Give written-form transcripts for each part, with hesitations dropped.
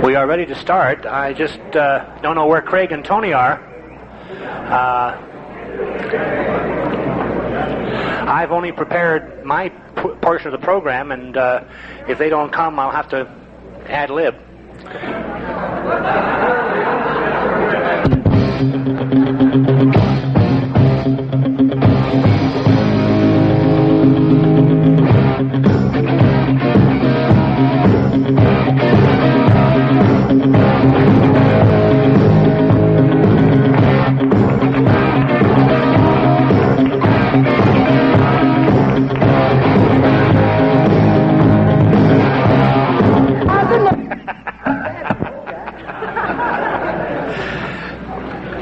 We are ready to start. I just don't know where Craig and Tony are. I've only prepared my portion of the program, and if they don't come, I'll have to ad-lib.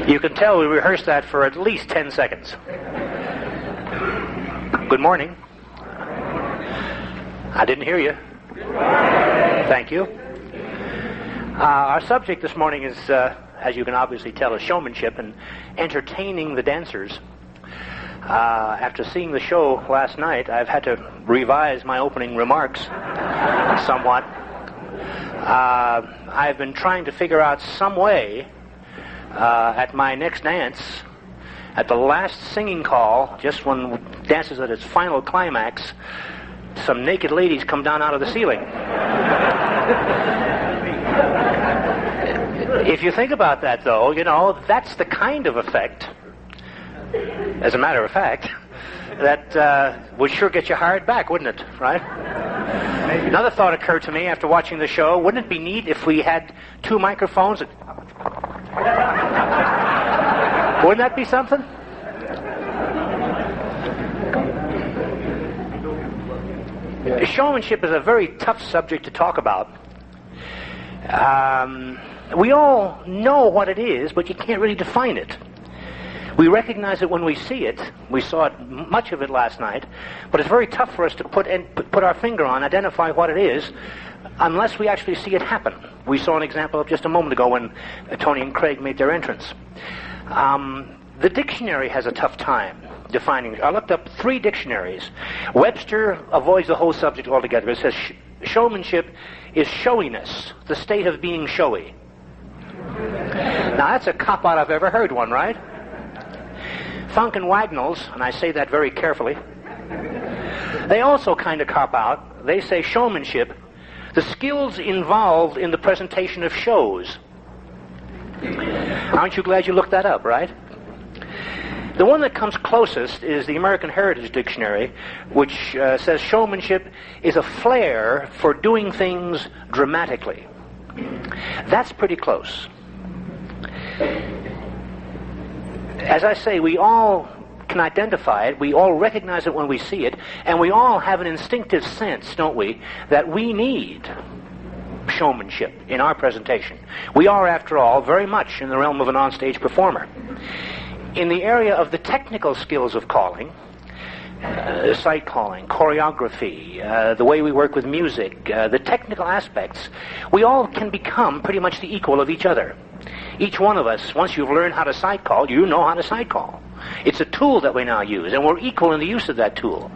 You can tell we rehearsed that for at least 10 seconds. Good morning. I didn't hear you. Thank you. Our subject this morning is, as you can obviously tell, is showmanship and entertaining the dancers. After seeing the show last night, I've had to revise my opening remarks somewhat. I've been trying to figure out some way at my next dance, at the last singing call, just when dance is at its final climax, some naked ladies come down out of the ceiling. If you think about that, though, you know, that's the kind of effect, as a matter of fact, that would sure get you hired back, wouldn't it, right? Another thought occurred to me after watching the show. Wouldn't it be neat if we had two microphones? Wouldn't that be something? Showmanship is a very tough subject to talk about. We all know what it is, but you can't really define it. We recognize it when we see it. We saw it, much of it last night, but it's very tough for us to put our finger on, identify what it is, unless we actually see it happen. We saw an example of just a moment ago when Tony and Craig made their entrance. The dictionary has a tough time defining. I looked up 3 dictionaries. Webster avoids the whole subject altogether. It says showmanship is showiness, the state of being showy. Now that's a cop-out I've ever heard one, right? Funk and Wagnalls, and I say that very carefully, they also kind of cop out. They say showmanship, the skills involved in the presentation of shows. Aren't you glad you looked that up, right? The one that comes closest is the American Heritage Dictionary, which says showmanship is a flair for doing things dramatically. That's pretty close. As I say, we all can identify it, we all recognize it when we see it, and we all have an instinctive sense, don't we, that we need showmanship in our presentation. We are, after all, very much in the realm of an onstage performer. In the area of the technical skills of calling, sight calling, choreography, the way we work with music, the technical aspects, we all can become pretty much the equal of each other. Each one of us, once you've learned how to sight call, you know how to sight call. It's a tool that we now use, and we're equal in the use of that tool.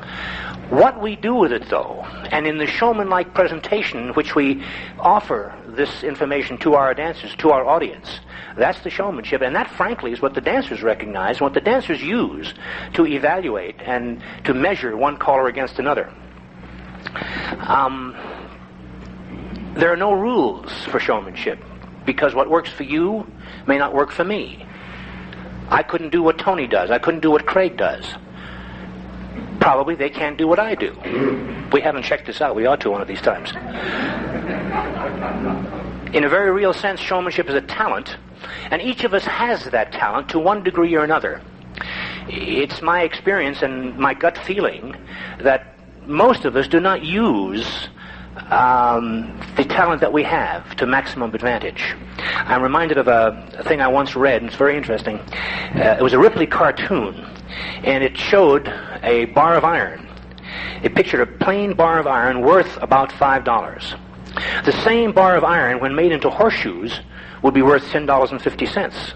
What we do with it, though, and in the showman-like presentation in which we offer this information to our dancers, to our audience, that's the showmanship, and that, frankly, is what the dancers recognize, what the dancers use to evaluate and to measure one caller against another. There are no rules for showmanship, because what works for you may not work for me. I couldn't do what Tony does. I couldn't do what Craig does. Probably they can't do what I do. We haven't checked this out. We ought to one of these times. In a very real sense, showmanship is a talent, and each of us has that talent to one degree or another. It's my experience and my gut feeling that most of us do not use the talent that we have to maximum advantage. I'm reminded of a thing I once read, and it's very interesting. It was a Ripley cartoon, and it showed a bar of iron. It pictured a plain bar of iron worth about $5. The same bar of iron, when made into horseshoes, would be worth $10.50.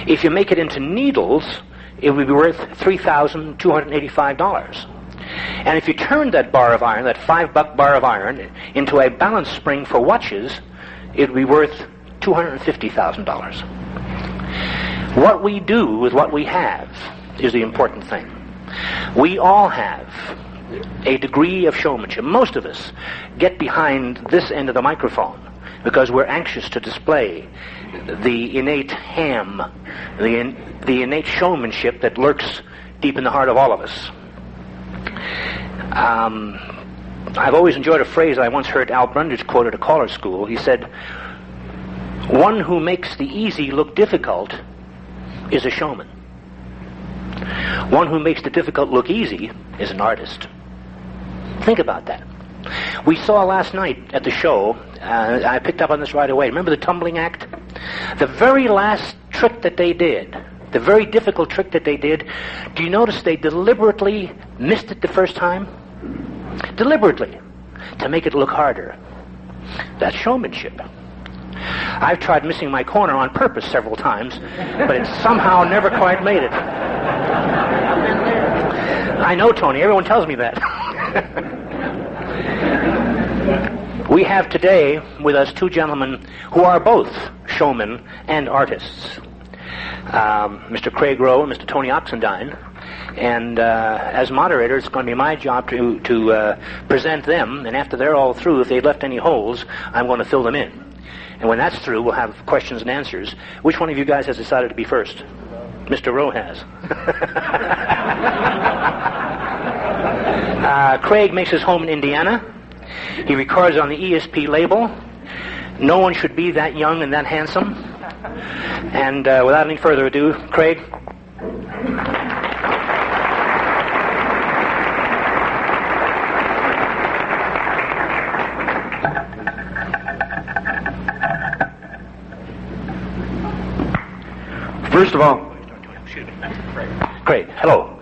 If you make it into needles, it would be worth $3,285. And if you turned that bar of iron, that $5 bar of iron, into a balance spring for watches, it would be worth $250,000. What we do with what we have is the important thing. We all have a degree of showmanship. Most of us get behind this end of the microphone because we're anxious to display the innate the innate showmanship that lurks deep in the heart of all of us. I've always enjoyed a phrase I once heard Al Brundage quote at a caller school. He said, "One who makes the easy look difficult is a showman. One who makes the difficult look easy is an artist." Think about that. We saw last night at the show, I picked up on this right away. Remember the tumbling act? The very last trick that they did, the very difficult trick that they did, do you notice they deliberately missed it the first time? Deliberately, to make it look harder. That's showmanship. I've tried missing my corner on purpose several times, but it somehow never quite made it. I know, Tony. Everyone tells me that. We have today with us two gentlemen who are both showmen and artists. Mr. Craig Rowe and Mr. Tony Oxendine. And as moderator, it's going to be my job to present them, and after they're all through, if they've left any holes, I'm going to fill them in. And when that's through, we'll have questions and answers. Which one of you guys has decided to be first? Mr. Rowe has. Craig makes his home in Indiana. He records on the ESP label. No one should be that young and that handsome. And without any further ado, Craig. First of all, Craig, hello.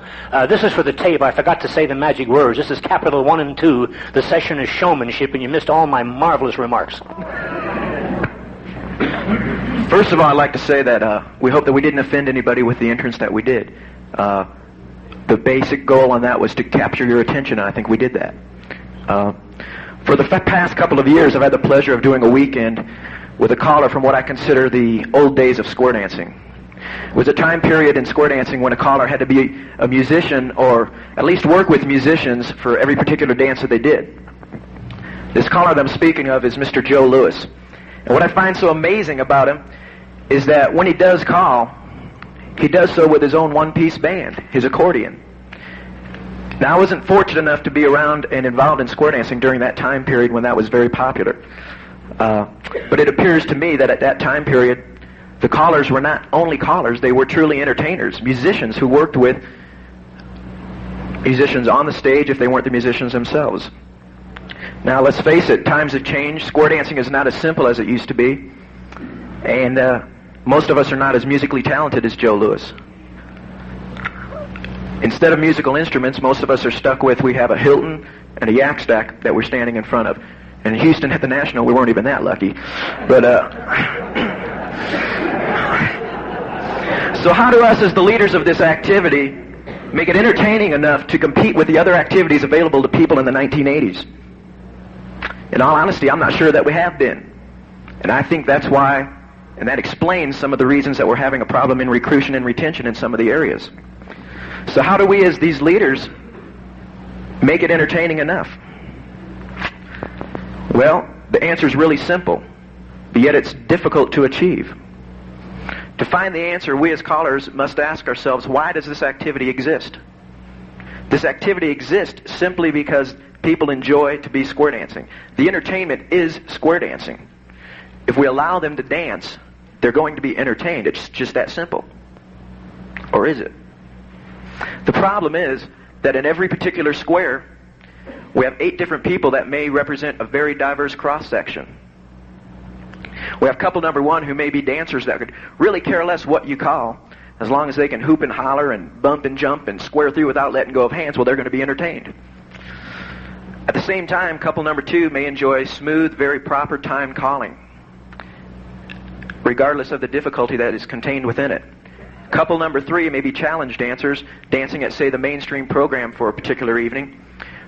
This is for the tape. I forgot to say the magic words. This is capital 1 and 2. The session is showmanship, and you missed all my marvelous remarks. First of all, I'd like to say that we hope that we didn't offend anybody with the entrance that we did. The basic goal on that was to capture your attention, and I think we did that. For the past couple of years, I've had the pleasure of doing a weekend with a caller from what I consider the old days of square dancing. It was a time period in square dancing when a caller had to be a musician or at least work with musicians for every particular dance that they did. This caller that I'm speaking of is Mr. Joe Lewis. And what I find so amazing about him is that when he does call, he does so with his own one-piece band, his accordion. Now, I wasn't fortunate enough to be around and involved in square dancing during that time period when that was very popular. But it appears to me that at that time period, the callers were not only callers, they were truly entertainers, musicians who worked with musicians on the stage if they weren't the musicians themselves. Now, let's face it, times have changed. Square dancing is not as simple as it used to be. And most of us are not as musically talented as Joe Lewis. Instead of musical instruments, most of us are stuck with, we have a Hilton and a yak stack that we're standing in front of. And in Houston at the National, we weren't even that lucky. But, so how do us as the leaders of this activity make it entertaining enough to compete with the other activities available to people in the 1980s? In all honesty, I'm not sure that we have been. And I think that's why, and that explains some of the reasons that we're having a problem in recruitment and retention in some of the areas. So how do we as these leaders make it entertaining enough? Well, the answer is really simple, but yet it's difficult to achieve. To find the answer, we as callers must ask ourselves, why does this activity exist? This activity exists simply because people enjoy to be square dancing. The entertainment is square dancing. If we allow them to dance, they're going to be entertained. It's just that simple. Or is it? The problem is that in every particular square, we have 8 different people that may represent a very diverse cross-section. We have couple number 1 who may be dancers that could really care less what you call. As long as they can hoop and holler and bump and jump and square through without letting go of hands, well, they're going to be entertained. At the same time, couple number 2 may enjoy smooth, very proper time calling, regardless of the difficulty that is contained within it. Couple number 3 may be challenge dancers, dancing at, say, the mainstream program for a particular evening,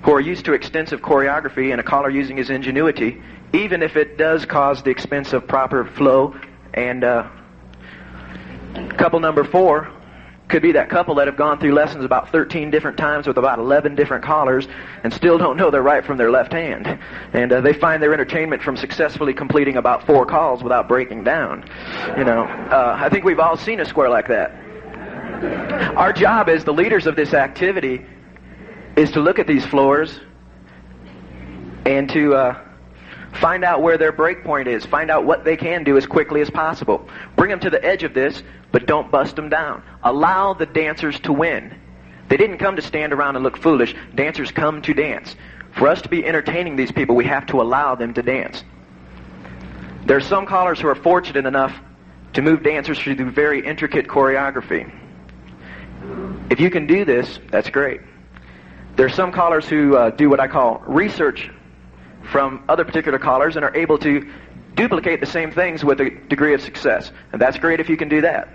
who are used to extensive choreography and a caller using his ingenuity, even if it does cause the expense of proper flow. And couple number 4 could be that couple that have gone through lessons about 13 different times with about 11 different callers and still don't know their right from their left hand. And they find their entertainment from successfully completing about 4 calls without breaking down. I think we've all seen a square like that. Our job as the leaders of this activity is to look at these floors and to find out where their break point is, find out what they can do as quickly as possible. Bring them to the edge of this, but don't bust them down. Allow the dancers to win. They didn't come to stand around and look foolish. Dancers come to dance. For us to be entertaining these people, we have to allow them to dance. There are some callers who are fortunate enough to move dancers through very intricate choreography. If you can do this, that's great. There are some callers who do what I call research from other particular callers and are able to duplicate the same things with a degree of success. And that's great if you can do that.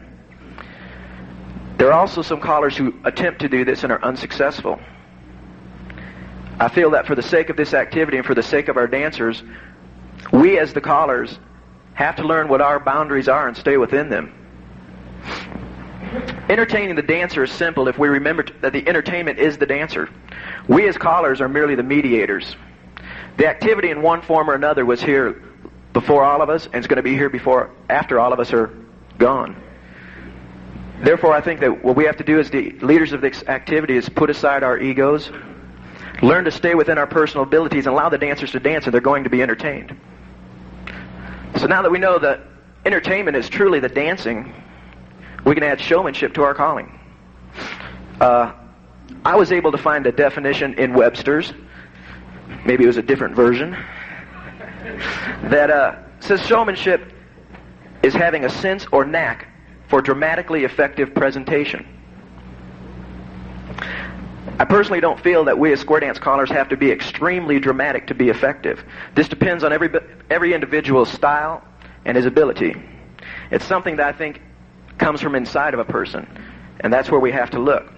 There are also some callers who attempt to do this and are unsuccessful. I feel that for the sake of this activity and for the sake of our dancers, we as the callers have to learn what our boundaries are and stay within them. Entertaining the dancer is simple if we remember that the entertainment is the dancer. We as callers are merely the mediators. The activity in one form or another was here before all of us, and it's going to be here after all of us are gone. Therefore, I think that what we have to do as the leaders of this activity is put aside our egos, learn to stay within our personal abilities, and allow the dancers to dance, and they're going to be entertained. So now that we know that entertainment is truly the dancing, we can add showmanship to our calling. I was able to find a definition in Webster's, maybe it was a different version, that says showmanship is having a sense or knack for dramatically effective presentation. I personally don't feel that we as square dance callers have to be extremely dramatic to be effective. This depends on every individual's style and his ability. It's something that I think comes from inside of a person, and that's where we have to look.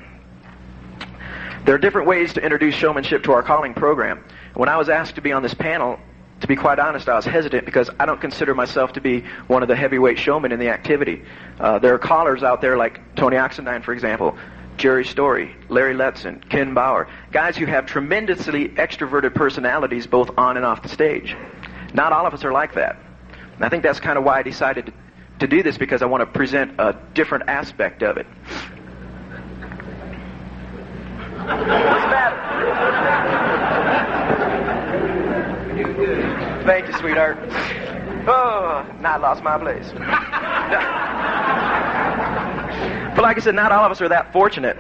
There are different ways to introduce showmanship to our calling program. When I was asked to be on this panel, to be quite honest, I was hesitant because I don't consider myself to be one of the heavyweight showmen in the activity. There are callers out there like Tony Oxendine, for example, Jerry Story, Larry Letson, Ken Bauer, guys who have tremendously extroverted personalities both on and off the stage. Not all of us are like that. And I think that's kind of why I decided to do this, because I want to present a different aspect of it. What's the matter? Thank you, sweetheart. Oh, now I lost my place. But like I said, not all of us are that fortunate.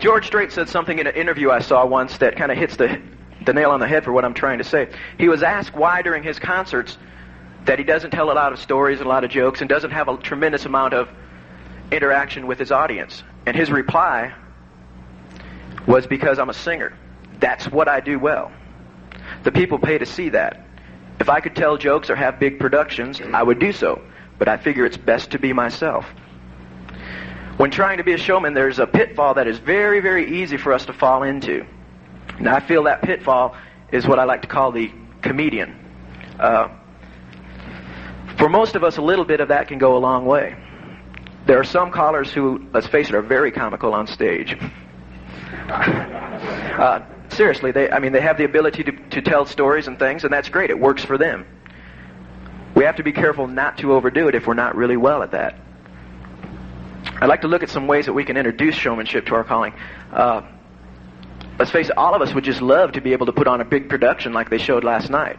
George Strait said something in an interview I saw once that kind of hits the nail on the head for what I'm trying to say. He was asked why during his concerts that he doesn't tell a lot of stories and a lot of jokes and doesn't have a tremendous amount of interaction with his audience. And his reply was, because I'm a singer. That's what I do well. The people pay to see that. If I could tell jokes or have big productions, I would do so. But I figure it's best to be myself. When trying to be a showman, there's a pitfall that is very, very easy for us to fall into. Now, I feel that pitfall is what I like to call the comedian. For most of us, a little bit of that can go a long way. There are some callers who, let's face it, are very comical on stage. Seriously, they have the ability to tell stories and things, and that's great. It works for them. We have to be careful not to overdo it if we're not really well at that. I'd like to look at some ways that we can introduce showmanship to our calling. Let's face it, all of us would just love to be able to put on a big production like they showed last night.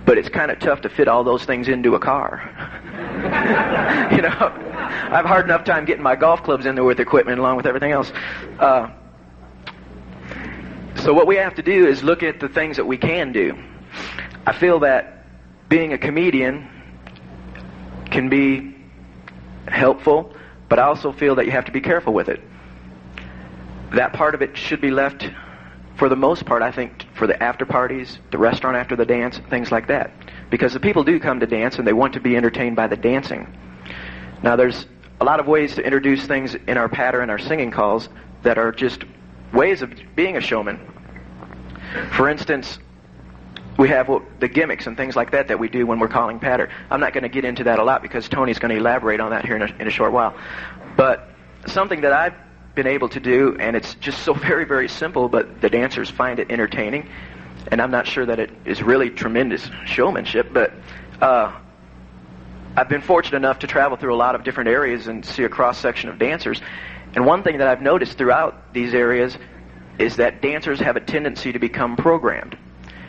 But it's kind of tough to fit all those things into a car. I have a hard enough time getting my golf clubs in there with equipment along with everything else. So what we have to do is look at the things that we can do. I feel that being a comedian can be helpful, but I also feel that you have to be careful with it. That part of it should be left, for the most part, I think, for the after parties, the restaurant after the dance, things like that. Because the people do come to dance and they want to be entertained by the dancing. Now there's a lot of ways to introduce things in our patter and our singing calls that are just ways of being a showman. For instance, we have the gimmicks and things like that that we do when we're calling patter. I'm not going to get into that a lot because Tony's going to elaborate on that here in a short while. But something that I've been able to do, and it's just so very, very simple, but the dancers find it entertaining, and I'm not sure that it is really tremendous showmanship, but I've been fortunate enough to travel through a lot of different areas and see a cross-section of dancers. And one thing that I've noticed throughout these areas is that dancers have a tendency to become programmed.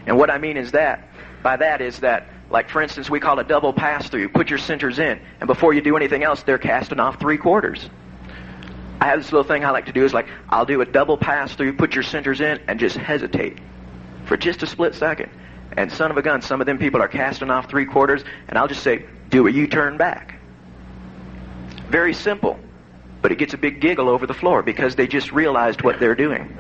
And what I mean is that, like for instance, we call a double pass-through. Put your centers in, and before you do anything else, they're casting off 3/4. I have this little thing I like to do is like, I'll do a double pass-through, put your centers in, and just hesitate for just a split second. And son of a gun, some of them people are casting off 3/4, and I'll just say, do a U-turn back. Very simple, but it gets a big giggle over the floor because they just realized what they're doing.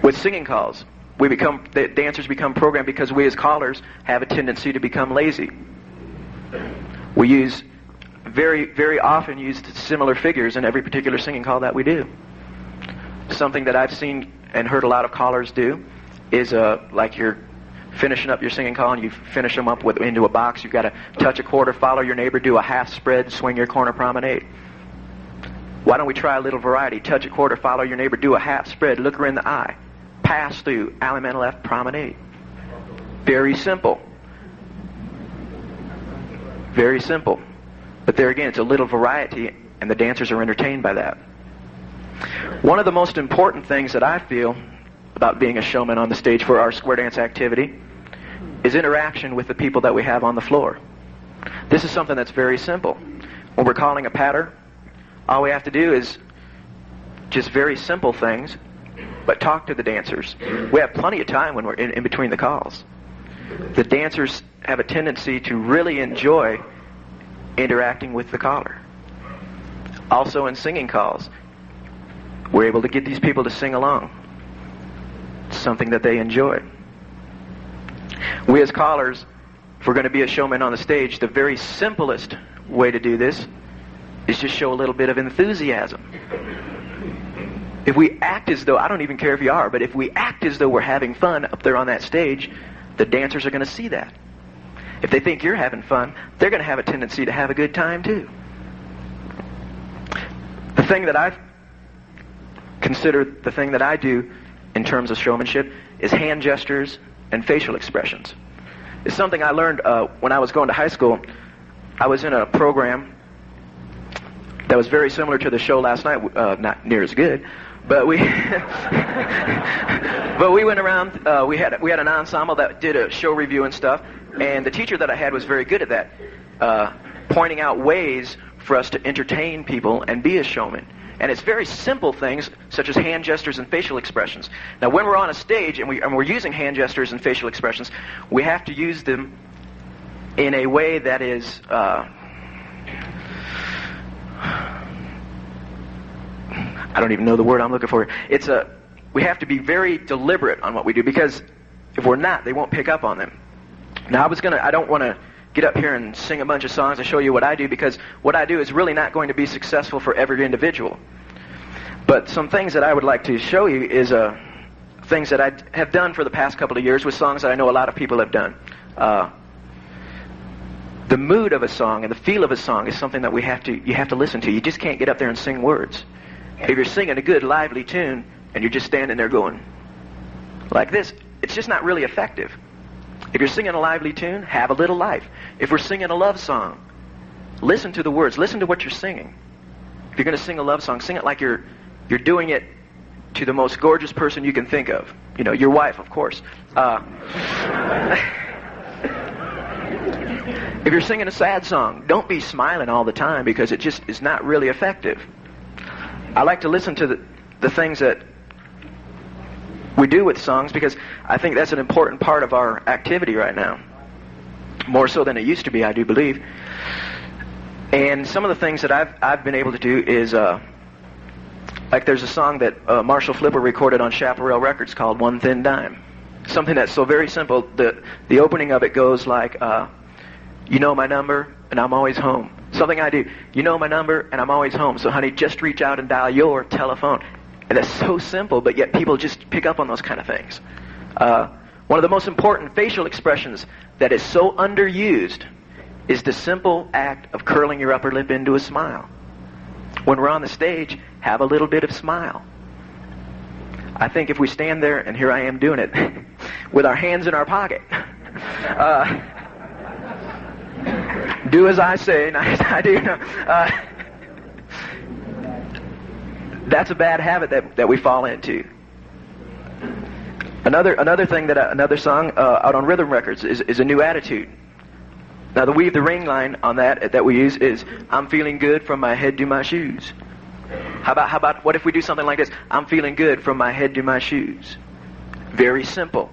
With singing calls, the dancers become programmed because we as callers have a tendency to become lazy. We very often use similar figures in every particular singing call that we do. Something that I've seen and heard a lot of callers do is like you're finishing up your singing call and you finish them up into a box. You've got to touch a quarter, follow your neighbor, do a half spread, swing your corner promenade. Why don't we try a little variety? Touch a quarter, follow your neighbor, do a half spread, look her in the eye, pass through, alley man left, promenade. Very simple. Very simple. But there again, it's a little variety, and the dancers are entertained by that. One of the most important things that I feel about being a showman on the stage for our square dance activity is interaction with the people that we have on the floor. This is something that's very simple. When we're calling a patter, all we have to do is just very simple things, but talk to the dancers. We have plenty of time when we're in between the calls. The dancers have a tendency to really enjoy interacting with the caller. Also in singing calls, we're able to get these people to sing along. It's something that they enjoy. We as callers, if we're going to be a showman on the stage, the very simplest way to do this is just show a little bit of enthusiasm. If we act as though, I don't even care if you are, but if we act as though we're having fun up there on that stage, the dancers are going to see that. If they think you're having fun, they're going to have a tendency to have a good time too. The thing that I've considered, the thing that I do in terms of showmanship is hand gestures and facial expressions. It's something I learned when I was going to high school. I was in a program that was very similar to the show last night, not near as good, but we but we went around. We had an ensemble that did a show review and stuff, and the teacher that I had was very good at that, pointing out ways for us to entertain people and be a showman. And it's very simple things such as hand gestures and facial expressions. Now, when we're on a stage and we're using hand gestures and facial expressions, we have to use them in a way that is I don't even know the word I'm looking for. We have to be very deliberate on what we do, because if we're not, they won't pick up on them. Now, I don't want to get up here and sing a bunch of songs and show you what I do, because what I do is really not going to be successful for every individual. But some things that I would like to show you is things that I have done for the past couple of years with songs that I know a lot of people have done. The mood of a song and the feel of a song is something that you have to listen to. You just can't get up there and sing words. If you're singing a good, lively tune and you're just standing there going like this, it's just not really effective. If you're singing a lively tune, have a little life. If we're singing a love song, listen to the words. Listen to what you're singing. If you're going to sing a love song, sing it like you're doing it to the most gorgeous person you can think of. You know, your wife, of course. If you're singing a sad song, don't be smiling all the time, because it just is not really effective. I like to listen to the things that we do with songs, because I think that's an important part of our activity right now. More so than it used to be, I do believe. And some of the things that I've been able to do is, like there's a song that Marshall Flipper recorded on Chaparral Records called One Thin Dime. Something that's so very simple. The opening of it goes like, you know my number, and I'm always home. Something I do. You know my number, and I'm always home. So, honey, just reach out and dial your telephone. And that's so simple, but yet people just pick up on those kind of things. One of the most important facial expressions that is so underused is the simple act of curling your upper lip into a smile. When we're on the stage, have a little bit of smile. I think if we stand there, and here I am doing it, with our hands in our pocket, do as I say, not as I do. That's a bad habit that we fall into. Another thing another song out on Rhythm Records is a new attitude. Now the Weave the Ring line on that we use is I'm feeling good from my head to my shoes. How about what if we do something like this? I'm feeling good from my head to my shoes. Very simple.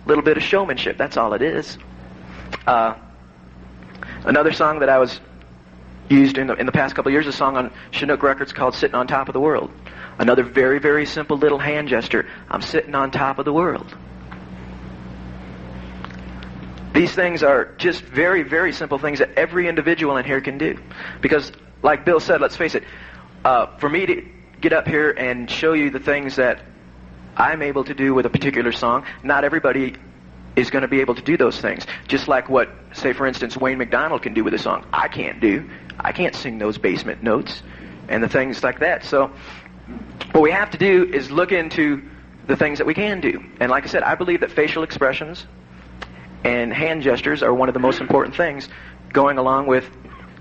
A little bit of showmanship. That's all it is. Another song that I was used in the past couple of years, a song on Chinook Records called Sitting on Top of the World. Another very, very simple little hand gesture. I'm sitting on top of the world. These things are just very, very simple things that every individual in here can do. Because, like Bill said, let's face it, for me to get up here and show you the things that I'm able to do with a particular song, not everybody is going to be able to do those things. Just like what, say for instance, Wayne McDonald can do with a song, I can't do. I can't sing those basement notes and the things like that. So what we have to do is look into the things that we can do. And like I said, I believe that facial expressions and hand gestures are one of the most important things going along with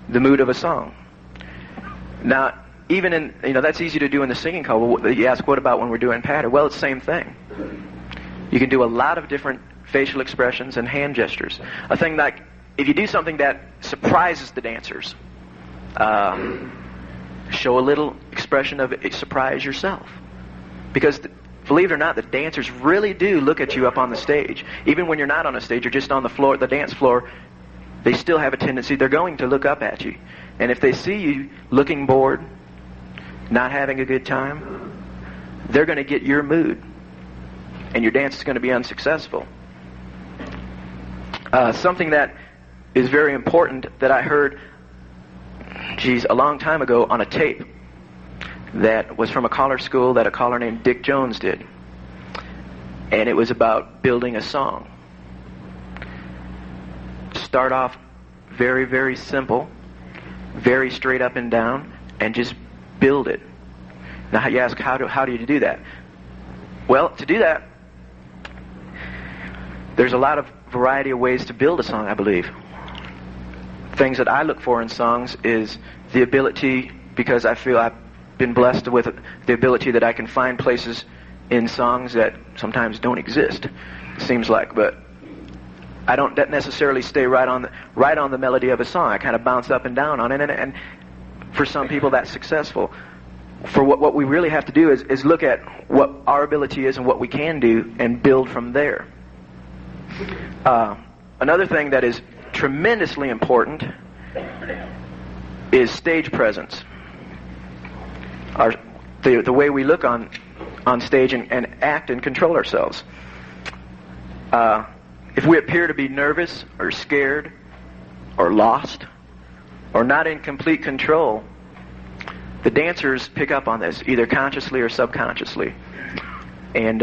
the mood of a song. Now, even in, that's easy to do in the singing call. Well, you ask, what about when we're doing patter? Well, it's the same thing. You can do a lot of different facial expressions and hand gestures. A thing like, if you do something that surprises the dancers, show a little expression of surprise yourself. Because, believe it or not, the dancers really do look at you up on the stage. Even when you're not on the stage, you're just on the floor, the dance floor, they still have a tendency, they're going to look up at you. And if they see you looking bored, not having a good time, they're going to get your mood. And your dance is going to be unsuccessful. Something that is very important that I heard, a long time ago on a tape that was from a caller school that a caller named Dick Jones did. And it was about building a song. Start off very, very simple, very straight up and down, and just build it. Now you ask, how do you do that? Well, to do that, there's a lot of variety of ways to build a song, I believe. Things that I look for in songs is the ability, because I feel I've been blessed with the ability that I can find places in songs that sometimes don't exist, it seems like, but I don't necessarily stay right on the melody of a song. I kind of bounce up and down on it, and for some people that's successful. For what we really have to do is look at what our ability is and what we can do and build from there. Another thing that is tremendously important is stage presence. The way we look on stage and act and control ourselves. If we appear to be nervous or scared or lost or not in complete control, the dancers pick up on this, either consciously or subconsciously. And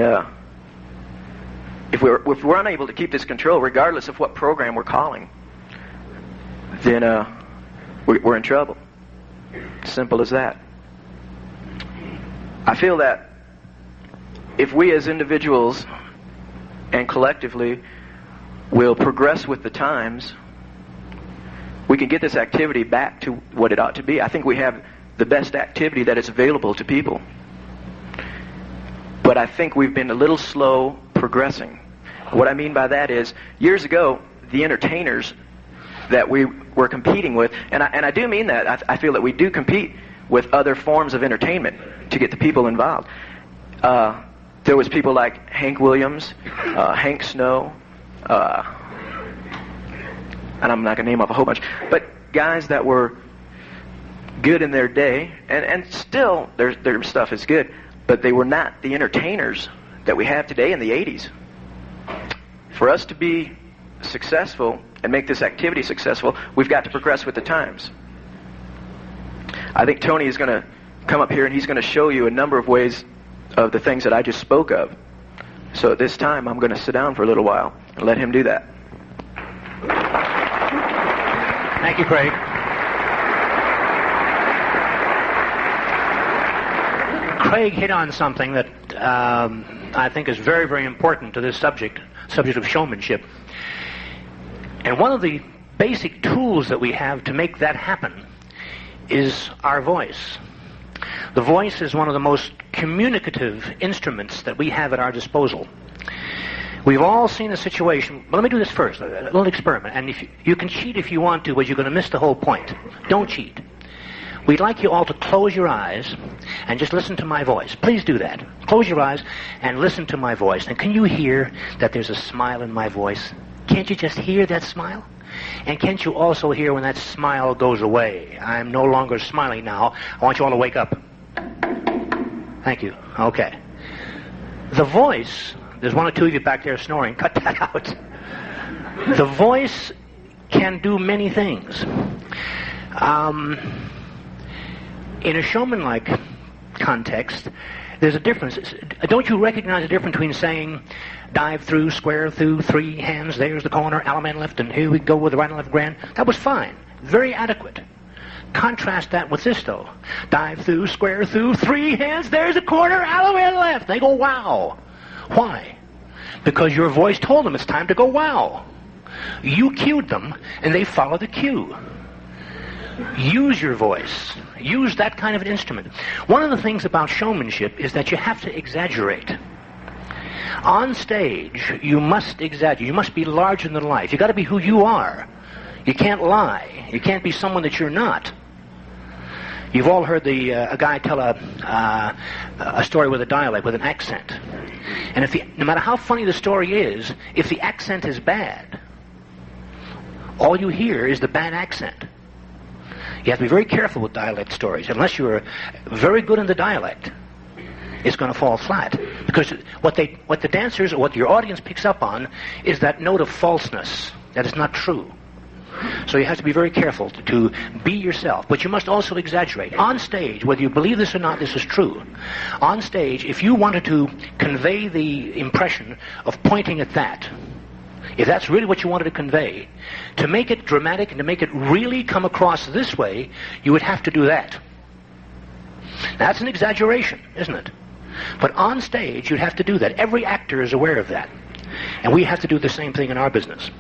if we're unable to keep this control, regardless of what program we're calling, then we're in trouble. Simple as that. I feel that if we as individuals and collectively will progress with the times, we can get this activity back to what it ought to be. I think we have the best activity that is available to people. But I think we've been a little slow progressing. What I mean by that is, years ago, the entertainers that we were competing with, and I do mean that, I feel that we do compete with other forms of entertainment to get the people involved. There was people like Hank Williams, Hank Snow, and I'm not going to name off a whole bunch, but guys that were good in their day, and still their stuff is good, but they were not the entertainers that we have today in the 80s. For us to be successful and make this activity successful, we've got to progress with the times. I think Tony is going to come up here and he's going to show you a number of ways of the things that I just spoke of. So at this time, I'm going to sit down for a little while and let him do that. Thank you, Craig. Craig hit on something that I think is very, very important to this subject of showmanship. And one of the basic tools that we have to make that happen is our voice. The voice is one of the most communicative instruments that we have at our disposal. We've all seen a situation. Well, let me do this first, a little experiment. And if you can cheat if you want to, but you're going to miss the whole point. Don't cheat. We'd like you all to close your eyes and just listen to my voice. Please do that. Close your eyes and listen to my voice. And can you hear that there's a smile in my voice? Can't you just hear that smile? And can't you also hear when that smile goes away? I'm no longer smiling now. I want you all to wake up. Thank you. Okay. The voice, there's one or two of you back there snoring. Cut that out. The voice can do many things. In a showman-like context, there's a difference. Don't you recognize the difference between saying, dive through, square through, 3 hands, there's the corner, allemande left, and here we go with the right and left grand? That was fine. Very adequate. Contrast that with this, though. Dive through, square through, 3 hands, there's a corner, allemande left. They go, wow. Why? Because your voice told them it's time to go wow. You cued them, and they follow the cue. Use your voice. Use that kind of an instrument. One of the things about showmanship is that you have to exaggerate. On stage, you must exaggerate. You must be larger than life. You've got to be who you are. You can't lie. You can't be someone that you're not. You've all heard a guy tell a story with a dialect, with an accent. And no matter how funny the story is, if the accent is bad, all you hear is the bad accent. You have to be very careful with dialect stories. Unless you're very good in the dialect, it's going to fall flat. Because what the dancers or what your audience picks up on is that note of falseness, that is not true. So you have to be very careful to be yourself. But you must also exaggerate. On stage, whether you believe this or not, this is true. On stage, if you wanted to convey the impression of pointing at that, if that's really what you wanted to convey, to make it dramatic and to make it really come across this way, you would have to do that. That's an exaggeration, isn't it? But on stage, you'd have to do that. Every actor is aware of that. And we have to do the same thing in our business.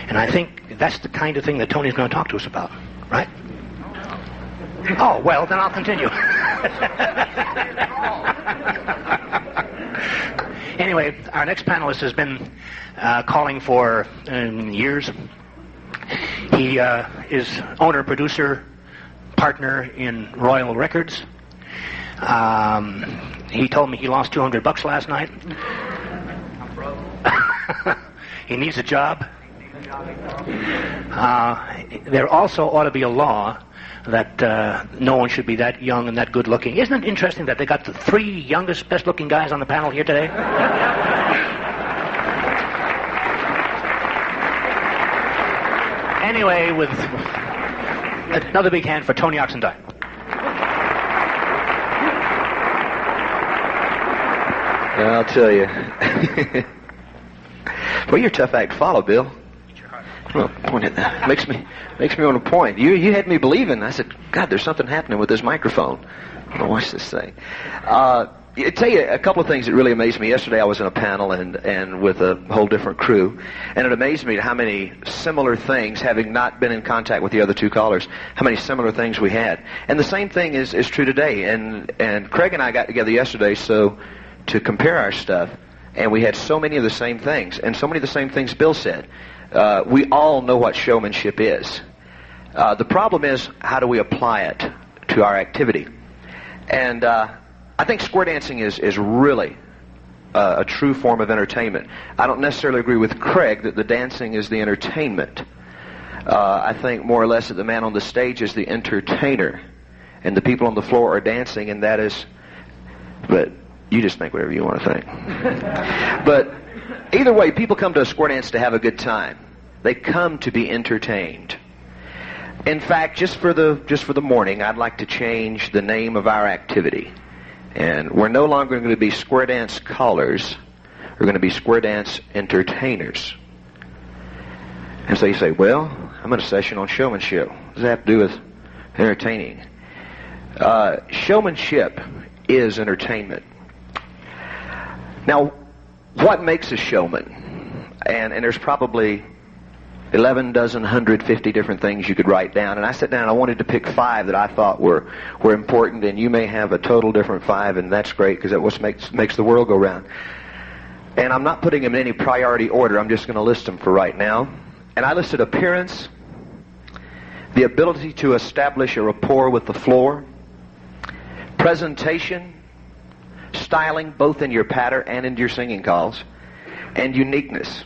And I think that's the kind of thing that Tony's going to talk to us about, right? Oh, well, then I'll continue. Anyway, our next panelist has been calling for years. He is owner, producer, partner in Royal Records. He told me he lost $200 last night. He needs a job. There also ought to be a law that no one should be that young and that good looking. Isn't it interesting that they got the 3 youngest, best looking guys on the panel here today? Anyway, with another big hand for Tony Oxendine. I'll tell you. Well, you're a tough act to follow, Bill. Well, point at that. Makes me want to point. You had me believing. I said, God, there's something happening with this microphone. I'm gonna watch this thing. I'll tell you a couple of things that really amazed me. Yesterday I was in a panel and with a whole different crew, and it amazed me how many similar things, having not been in contact with the other 2 callers, how many similar things we had. And the same thing is true today. And Craig and I got together yesterday to compare our stuff, and we had so many of the same things, and so many of the same things Bill said. We all know what showmanship is. The problem is, how do we apply it to our activity? And I think square dancing is really a true form of entertainment. I don't necessarily agree with Craig that the dancing is the entertainment. I think more or less that the man on the stage is the entertainer, and the people on the floor are dancing, and that is... But you just think whatever you want to think. But either way, people come to a square dance to have a good time. They come to be entertained. In fact, just for the morning, I'd like to change the name of our activity. And we're no longer going to be square dance callers. We're going to be square dance entertainers. And so you say, well, I'm in a session on showmanship. What does that have to do with entertaining? Showmanship is entertainment. Now, what makes a showman? And there's probably 150 different things you could write down. And I sat down and I wanted to pick 5 that I thought were important, and you may have a total different 5, and that's great because that's what makes the world go round. And I'm not putting them in any priority order. I'm just going to list them for right now. And I listed appearance, the ability to establish a rapport with the floor, presentation, styling both in your patter and in your singing calls, and uniqueness.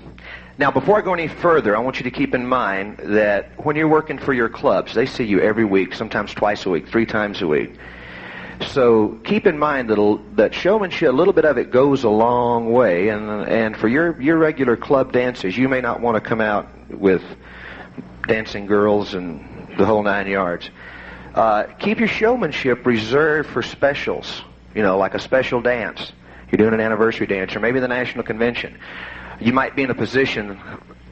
Now, before I go any further, I want you to keep in mind that when you're working for your clubs, they see you every week, sometimes twice a week, 3 times a week. So keep in mind that showmanship, a little bit of it goes a long way, and for your regular club dancers, you may not want to come out with dancing girls and the whole 9 yards. Keep your showmanship reserved for specials, like a special dance. You're doing an anniversary dance, or maybe the national convention. You might be in a position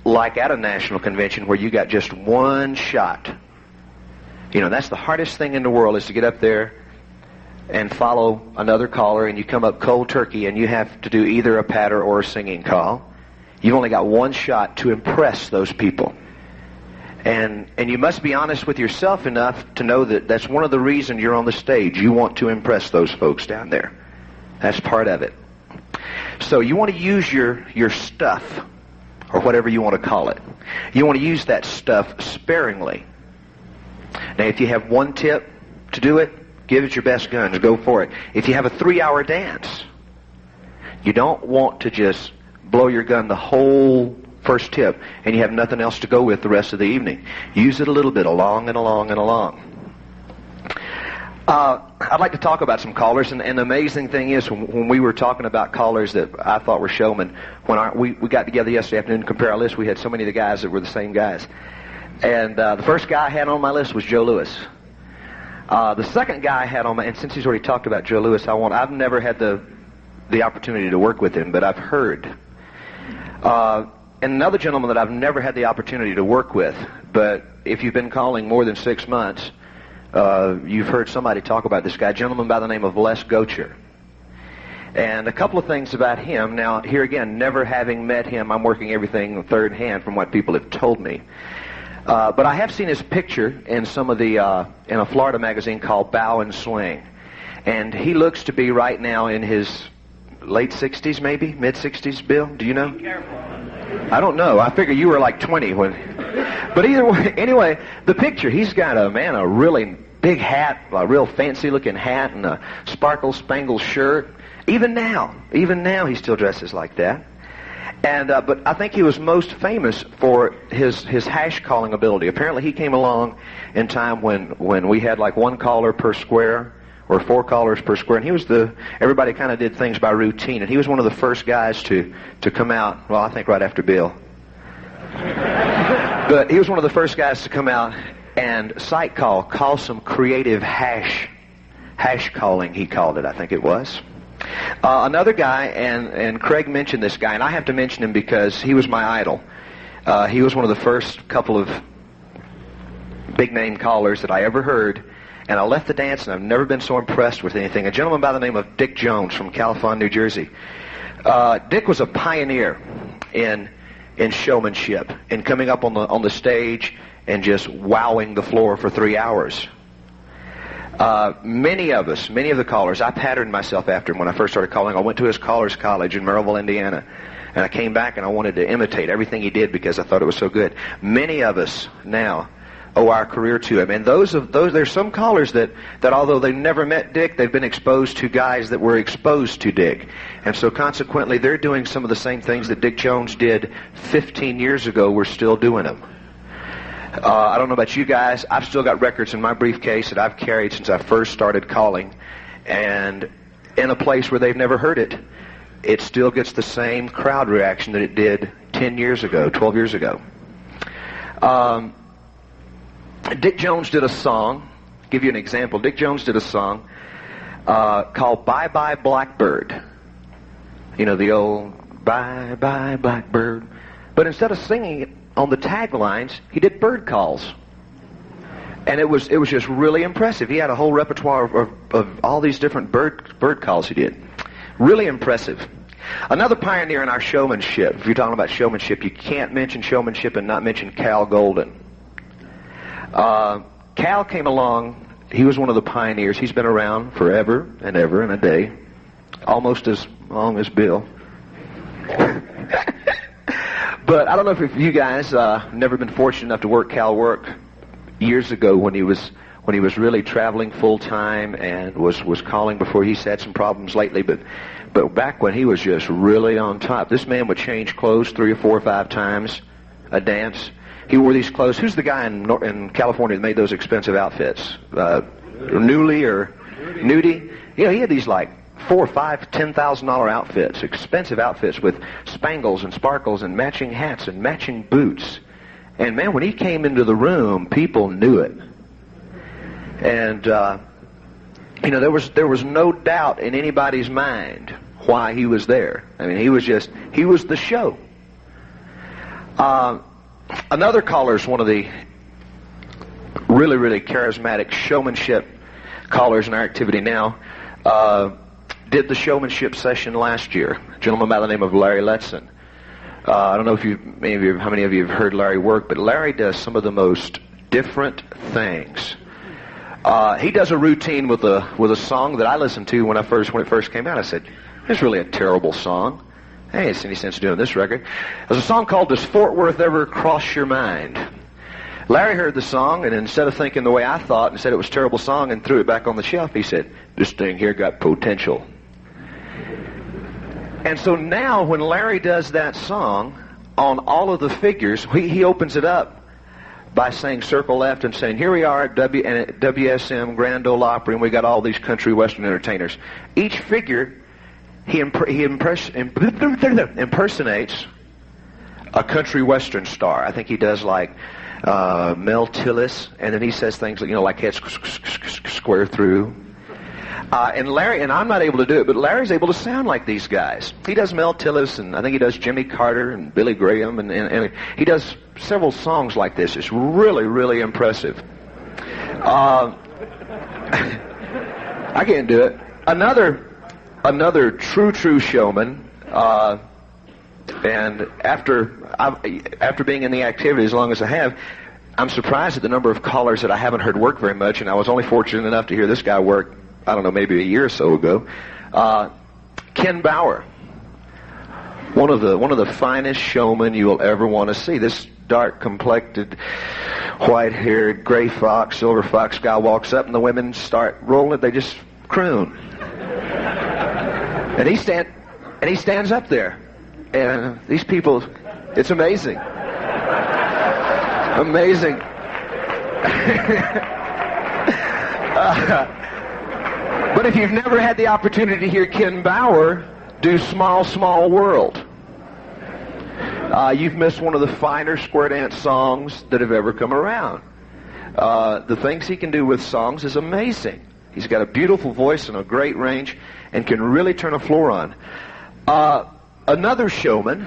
like at a national convention where you got just one shot. That's the hardest thing in the world, is to get up there and follow another caller, and you come up cold turkey and you have to do either a patter or a singing call. You've only got one shot to impress those people. And you must be honest with yourself enough to know that that's one of the reasons you're on the stage. You want to impress those folks down there. That's part of it. So you want to use your stuff, or whatever you want to call it. You want to use that stuff sparingly. Now, if you have one tip to do it, give it your best guns. Go for it. If you have a 3-hour dance, you don't want to just blow your gun the whole first tip and you have nothing else to go with the rest of the evening. Use it a little bit, along and along and along. I'd like to talk about some callers, and the amazing thing is, when we were talking about callers that I thought were showmen, when we got together yesterday afternoon to compare our list, we had so many of the guys that were the same guys. And the first guy I had on my list was Joe Louis. The second guy I had on my, and since he's already talked about Joe Louis, I've never had the opportunity to work with him, but I've heard. And another gentleman that I've never had the opportunity to work with, but if you've been calling more than 6 months, you've heard somebody talk about this guy, a gentleman by the name of Les Gocher. And a couple of things about him. Now, here again, never having met him, I'm working everything third hand from what people have told me. But I have seen his picture in some of the in a Florida magazine called Bow and Swing, and he looks to be right now in his late 60s, maybe mid-60s. Bill, do you know? Be careful. I don't know. I figure you were like 20 when. But either way, anyway, the picture, he's got a really big hat, a real fancy-looking hat, and a sparkle-spangled shirt. Even now, he still dresses like that. And but I think he was most famous for his hash calling ability. Apparently, he came along in time when we had like 1 caller per square or 4 callers per square, and he was everybody kind of did things by routine, and he was one of the first guys to come out. Well, I think right after Bill. But he was one of the first guys to come out and sight call some creative hash calling, he called it, I think it was. Another guy, and Craig mentioned this guy, and I have to mention him because he was my idol. He was one of the first couple of big-name callers that I ever heard, and I left the dance, and I've never been so impressed with anything. A gentleman by the name of Dick Jones from Califon, New Jersey. Dick was a pioneer in showmanship, in coming up on the stage and just wowing the floor for 3 hours. Many of the callers, I patterned myself after him when I first started calling. I went to his Callers College in Maryville, Indiana, and I came back and I wanted to imitate everything he did because I thought it was so good. Many of us now owe our career to him, and there's some callers that although they never met Dick, they've been exposed to guys that were exposed to Dick, and so consequently they're doing some of the same things that Dick Jones did 15 years ago. We're still doing them. I don't know about you guys. I've still got records in my briefcase that I've carried since I first started calling. And in a place where they've never heard it, it still gets the same crowd reaction that it did 10 years ago, 12 years ago. Dick Jones did a song. I'll give you an example. Dick Jones did a song called Bye Bye Blackbird. You know, the old Bye Bye Blackbird. But instead of singing it on the taglines, he did bird calls. And it was just really impressive. He had a whole repertoire of all these different bird calls he did. Really impressive. Another pioneer in our showmanship, if you're talking about showmanship, you can't mention showmanship and not mention Cal Golden. Cal came along. He was one of the pioneers. He's been around forever and ever and a day, almost as long as Bill. But I don't know if you guys never been fortunate enough to work Cal work years ago when he was really traveling full time and was calling before he's had some problems lately. But back when he was just really on top, this man would change clothes 3 or 4 or 5 times a dance. He wore these clothes. Who's the guy in California that made those expensive outfits? Newly or Nudie? You know, he had these like $4,000, $5,000, $10,000 outfits, expensive outfits with spangles and sparkles and matching hats and matching boots. And man, when he came into the room, people knew it. And you know, there was no doubt in anybody's mind why he was there. I mean, he was the show. Another caller is one of the really, really charismatic showmanship callers in our activity now. Did the showmanship session last year. A gentleman by the name of Larry Letson. I don't know if how many of you have heard Larry work, but Larry does some of the most different things. He does a routine with a song that I listened to when it first came out. I said, "It's really a terrible song. Hey, it's any sense doing this record." There's a song called "Does Fort Worth Ever Cross Your Mind?" Larry heard the song, and instead of thinking the way I thought and said it was a terrible song and threw it back on the shelf, he said, "This thing here got potential." And so now when Larry does that song, on all of the figures, he opens it up by saying circle left and saying, "Here we are at WSM Grand Ole Opry, and we got all these country western entertainers." Each figure, he impersonates a country western star. I think he does like Mel Tillis, and then he says things like, like heads square through. And Larry, and I'm not able to do it, but Larry's able to sound like these guys. He does Mel Tillis, and I think he does Jimmy Carter and Billy Graham, and he does several songs like this. It's really, really impressive. I can't do it. Another true showman, and after being in the activity as long as I have, I'm surprised at the number of callers that I haven't heard work very much, and I was only fortunate enough to hear this guy work, I don't know, maybe a year or so ago. Ken Bauer, one of the finest showmen you will ever want to see. This dark-complected, white-haired, gray fox, silver fox guy walks up, and the women start rolling it. They just croon, and he stands up there, and these people, it's amazing, amazing. But if you've never had the opportunity to hear Ken Bauer do Small, Small World, you've missed one of the finer square dance songs that have ever come around. The things he can do with songs is amazing. He's got a beautiful voice and a great range and can really turn a floor on. Another showman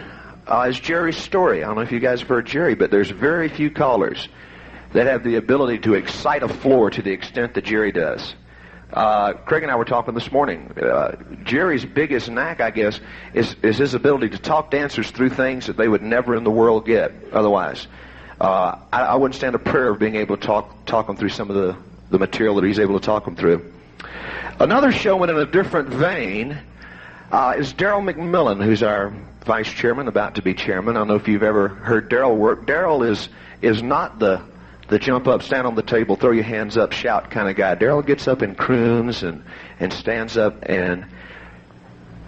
is Jerry Story. I don't know if you guys have heard Jerry, but there's very few callers that have the ability to excite a floor to the extent that Jerry does. Craig and I were talking this morning. Jerry's biggest knack, I guess, is his ability to talk dancers through things that they would never in the world get otherwise. I wouldn't stand a prayer of being able to talk them through some of the material that he's able to talk them through. Another showman in a different vein is Darrell McMillan, who's our vice chairman, about to be chairman. I don't know if you've ever heard Darrell work. Darrell is not the jump up, stand on the table, throw your hands up, shout kind of guy. Darrell gets up and croons and stands up, and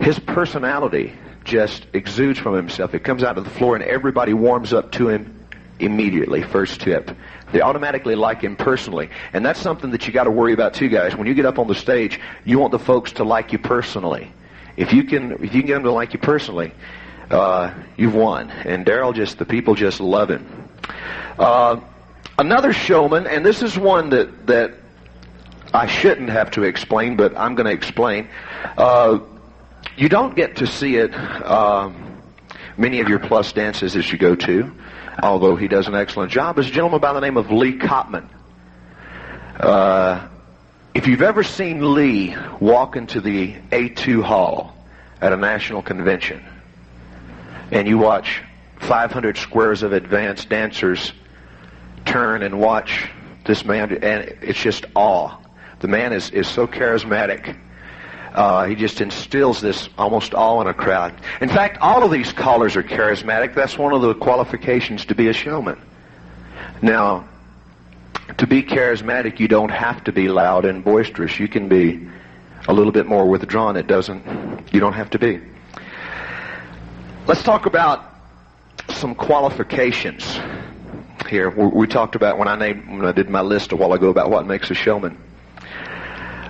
his personality just exudes from himself. It comes out to the floor, and everybody warms up to him immediately. First tip. They automatically like him personally. And that's something that you got to worry about too, guys. When you get up on the stage, you want the folks to like you personally. If you can get them to like you personally, you've won. And Darrell the people just love him. Another showman, and this is one that I shouldn't have to explain, but I'm going to explain. You don't get to see it many of your plus dances as you go to, although he does an excellent job, is a gentleman by the name of Lee Kopman. If you've ever seen Lee walk into the A2 hall at a national convention, and you watch 500 squares of advanced dancers turn and watch this man, and it's just awe. The man is so charismatic. He just instills this almost awe in a crowd. In fact, all of these callers are charismatic. That's one of the qualifications to be a showman. Now, to be charismatic, you don't have to be loud and boisterous. You can be a little bit more withdrawn. You don't have to be. Let's talk about some qualifications here. We talked about when I did my list a while ago about what makes a showman.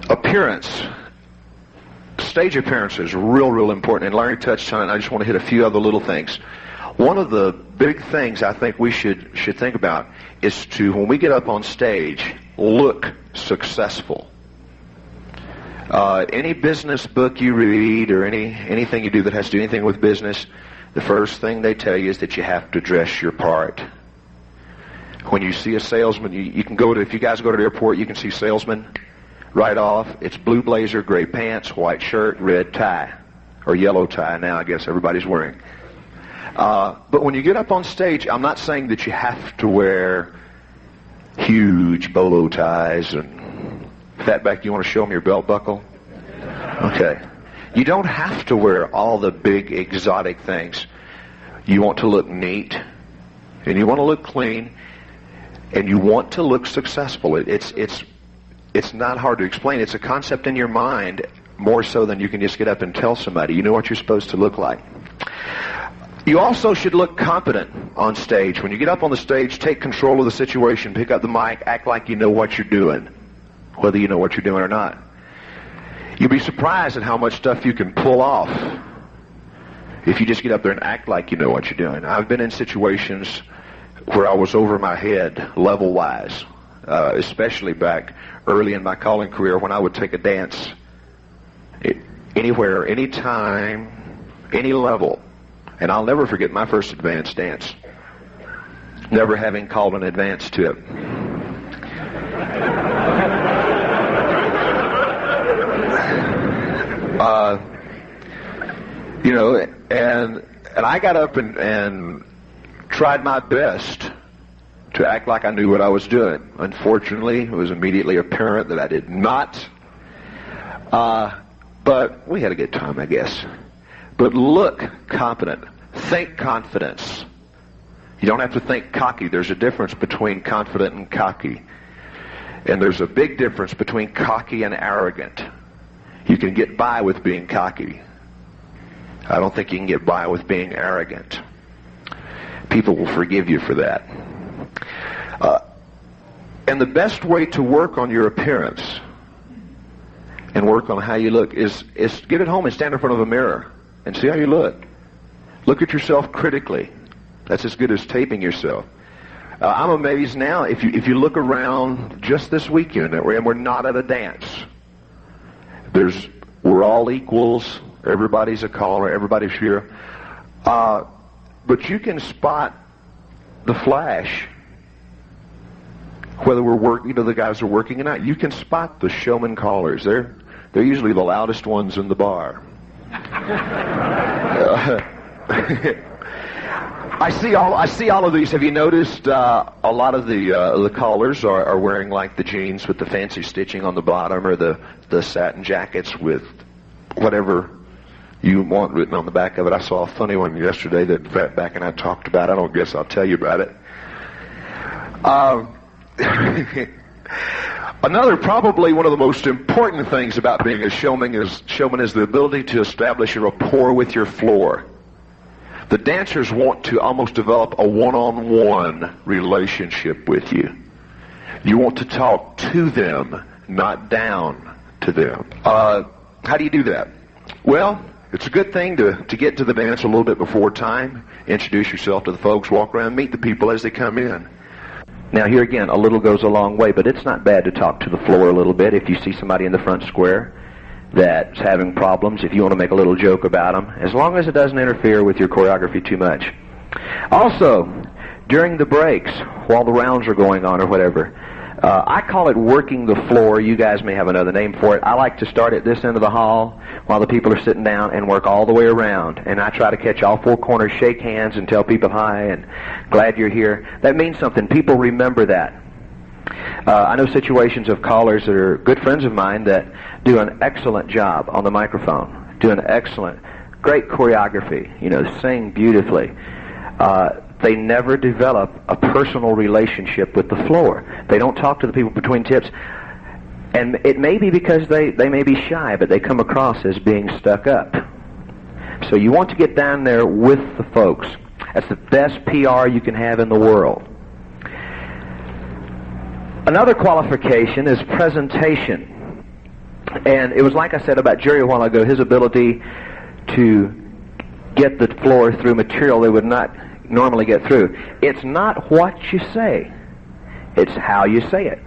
Appearance. Stage appearance is real important, and Larry touched on it. I just want to hit a few other little things. One of the big things I think we should think about is to, when we get up on stage, look successful. Any business book you read or anything you do that has to do anything with business, the first thing they tell you is that you have to dress your part. When you see a salesman, you can go to, if you guys go to the airport, you can see salesmen right off. It's blue blazer, gray pants, white shirt, red tie, or yellow tie now I guess everybody's wearing. But when you get up on stage, I'm not saying that you have to wear huge bolo ties and fatback. You want to show them your belt buckle? Okay. You don't have to wear all the big exotic things. You want to look neat, and you want to look clean, and you want to look successful. It's not hard to explain. It's a concept in your mind more so than you can just get up and tell somebody. You know what you're supposed to look like. You also should look competent on stage. When you get up on the stage, take control of the situation, pick up the mic, act like you know what you're doing, whether you know what you're doing or not. You'll be surprised at how much stuff you can pull off if you just get up there and act like you know what you're doing. I've been in situations where I was over my head level-wise, especially back early in my calling career when I would take a dance anywhere, anytime, any level. And I'll never forget my first advanced dance, never having called an advance to it. And I got up and tried my best to act like I knew what I was doing. Unfortunately, it was immediately apparent that I did not. But we had a good time, I guess. But look competent. Think confidence. You don't have to think cocky. There's a difference between confident and cocky. And there's a big difference between cocky and arrogant. You can get by with being cocky. I don't think you can get by with being arrogant. People will forgive you for that. And the best way to work on your appearance and work on how you look is get at home and stand in front of a mirror and see how you look. Look at yourself critically. That's as good as taping yourself. I'm amazed now, if you look around just this weekend, and we're not at a dance. We're all equals. Everybody's a caller. Everybody's here. But you can spot the flash. Whether the guys are working or not, you can spot the showman callers. They're usually the loudest ones in the bar. I see all of these. Have you noticed a lot of the callers are wearing like the jeans with the fancy stitching on the bottom, or the satin jackets with whatever you want written on the back of it. I saw a funny one yesterday that Fatback and I talked about. I don't guess I'll tell you about it. Another, probably one of the most important things about being a showman is the ability to establish a rapport with your floor. The dancers want to almost develop a one-on-one relationship with you. You want to talk to them, not down to them. How do you do that? Well, it's a good thing to get to the dance a little bit before time, introduce yourself to the folks, walk around, meet the people as they come in. Now here again, a little goes a long way, but it's not bad to talk to the floor a little bit. If you see somebody in the front square that's having problems, if you want to make a little joke about them, as long as it doesn't interfere with your choreography too much. Also, during the breaks, while the rounds are going on or whatever, I call it working the floor. You guys may have another name for it. I like to start at this end of the hall while the people are sitting down and work all the way around. And I try to catch all four corners, shake hands, and tell people hi and glad you're here. That means something. People remember that. I know situations of callers that are good friends of mine that do an excellent job on the microphone, do an excellent, great choreography, sing beautifully. They never develop a personal relationship with the floor. They don't talk to the people between tips. And it may be because they may be shy, but they come across as being stuck up. So you want to get down there with the folks. That's the best PR you can have in the world. Another qualification is presentation. And it was like I said about Jerry a while ago, his ability to get the floor through material they would not normally get through. It's not what you say, it's how you say it.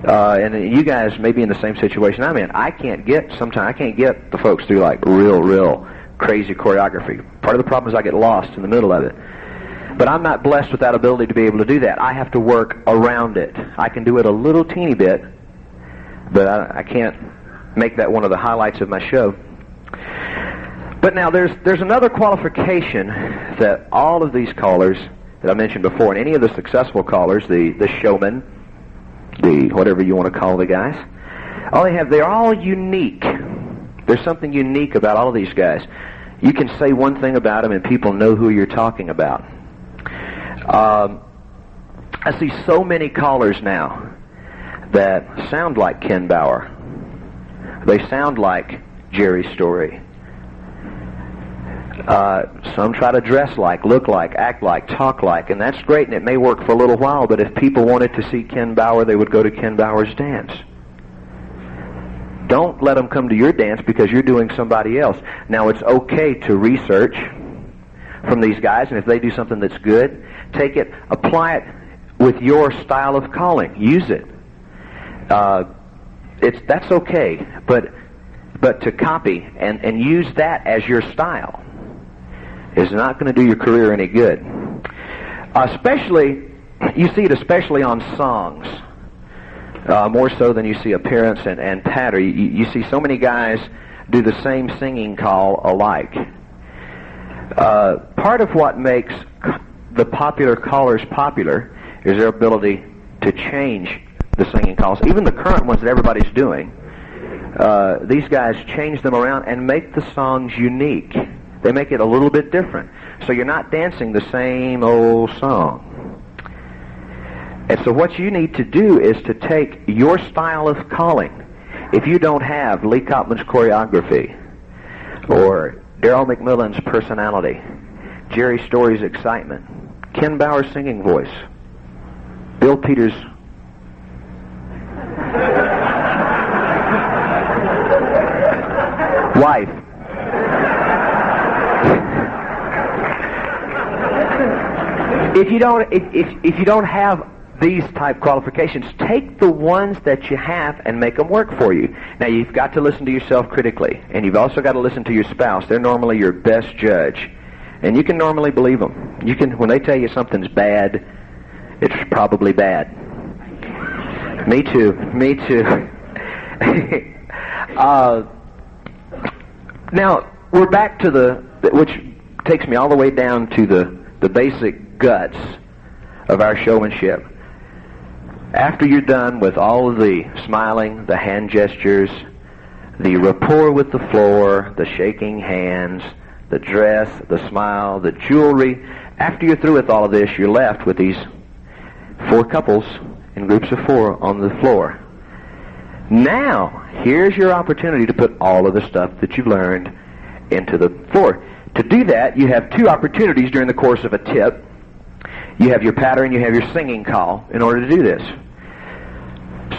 And you guys may be in the same situation I'm in. Sometimes I can't get the folks through like real crazy choreography. Part of the problem is I get lost in the middle of it. But I'm not blessed with that ability to be able to do that. I have to work around it. I can do it a little teeny bit, but I can't make that one of the highlights of my show. But now there's another qualification that all of these callers that I mentioned before, and any of the successful callers, the showmen, the whatever you want to call the guys, they're all unique. There's something unique about all of these guys. You can say one thing about them and people know who you're talking about. I see so many callers now that sound like Ken Bauer. They sound like Jerry Story. Some try to dress like, look like, act like, talk like, and that's great, and it may work for a little while, but if people wanted to see Ken Bauer, they would go to Ken Bauer's dance. Don't let them come to your dance because you're doing somebody else. Now, it's okay to research from these guys, and if they do something that's good, take it, apply it with your style of calling. Use it. That's okay, but to copy and use that as your style is not going to do your career any good. You see it especially on songs, more so than you see appearance and pattern. You see so many guys do the same singing call alike. Part of what makes the popular callers popular is their ability to change the singing calls. Even the current ones that everybody's doing, these guys change them around and make the songs unique. They make it a little bit different. So you're not dancing the same old song. And so what you need to do is to take your style of calling. If you don't have Lee Kopman's choreography, or Darryl McMillan's personality, Jerry Story's excitement, Ken Bauer's singing voice, Bill Peters' wife, if you don't have these type qualifications, take the ones that you have and make them work for you. Now, you've got to listen to yourself critically, and you've also got to listen to your spouse. They're normally your best judge, and you can normally believe them. When they tell you something's bad, it's probably bad. Me too. Now, we're back to which takes me all the way down to the basic guts of our showmanship. After you're done with all of the smiling, the hand gestures, the rapport with the floor, the shaking hands, the dress, the smile, the jewelry, after you're through with all of this, you're left with these 4 couples in groups of 4 on the floor. Now, here's your opportunity to put all of the stuff that you've learned into the floor. To do that, you have 2 opportunities during the course of a tip. You have your pattern, you have your singing call in order to do this.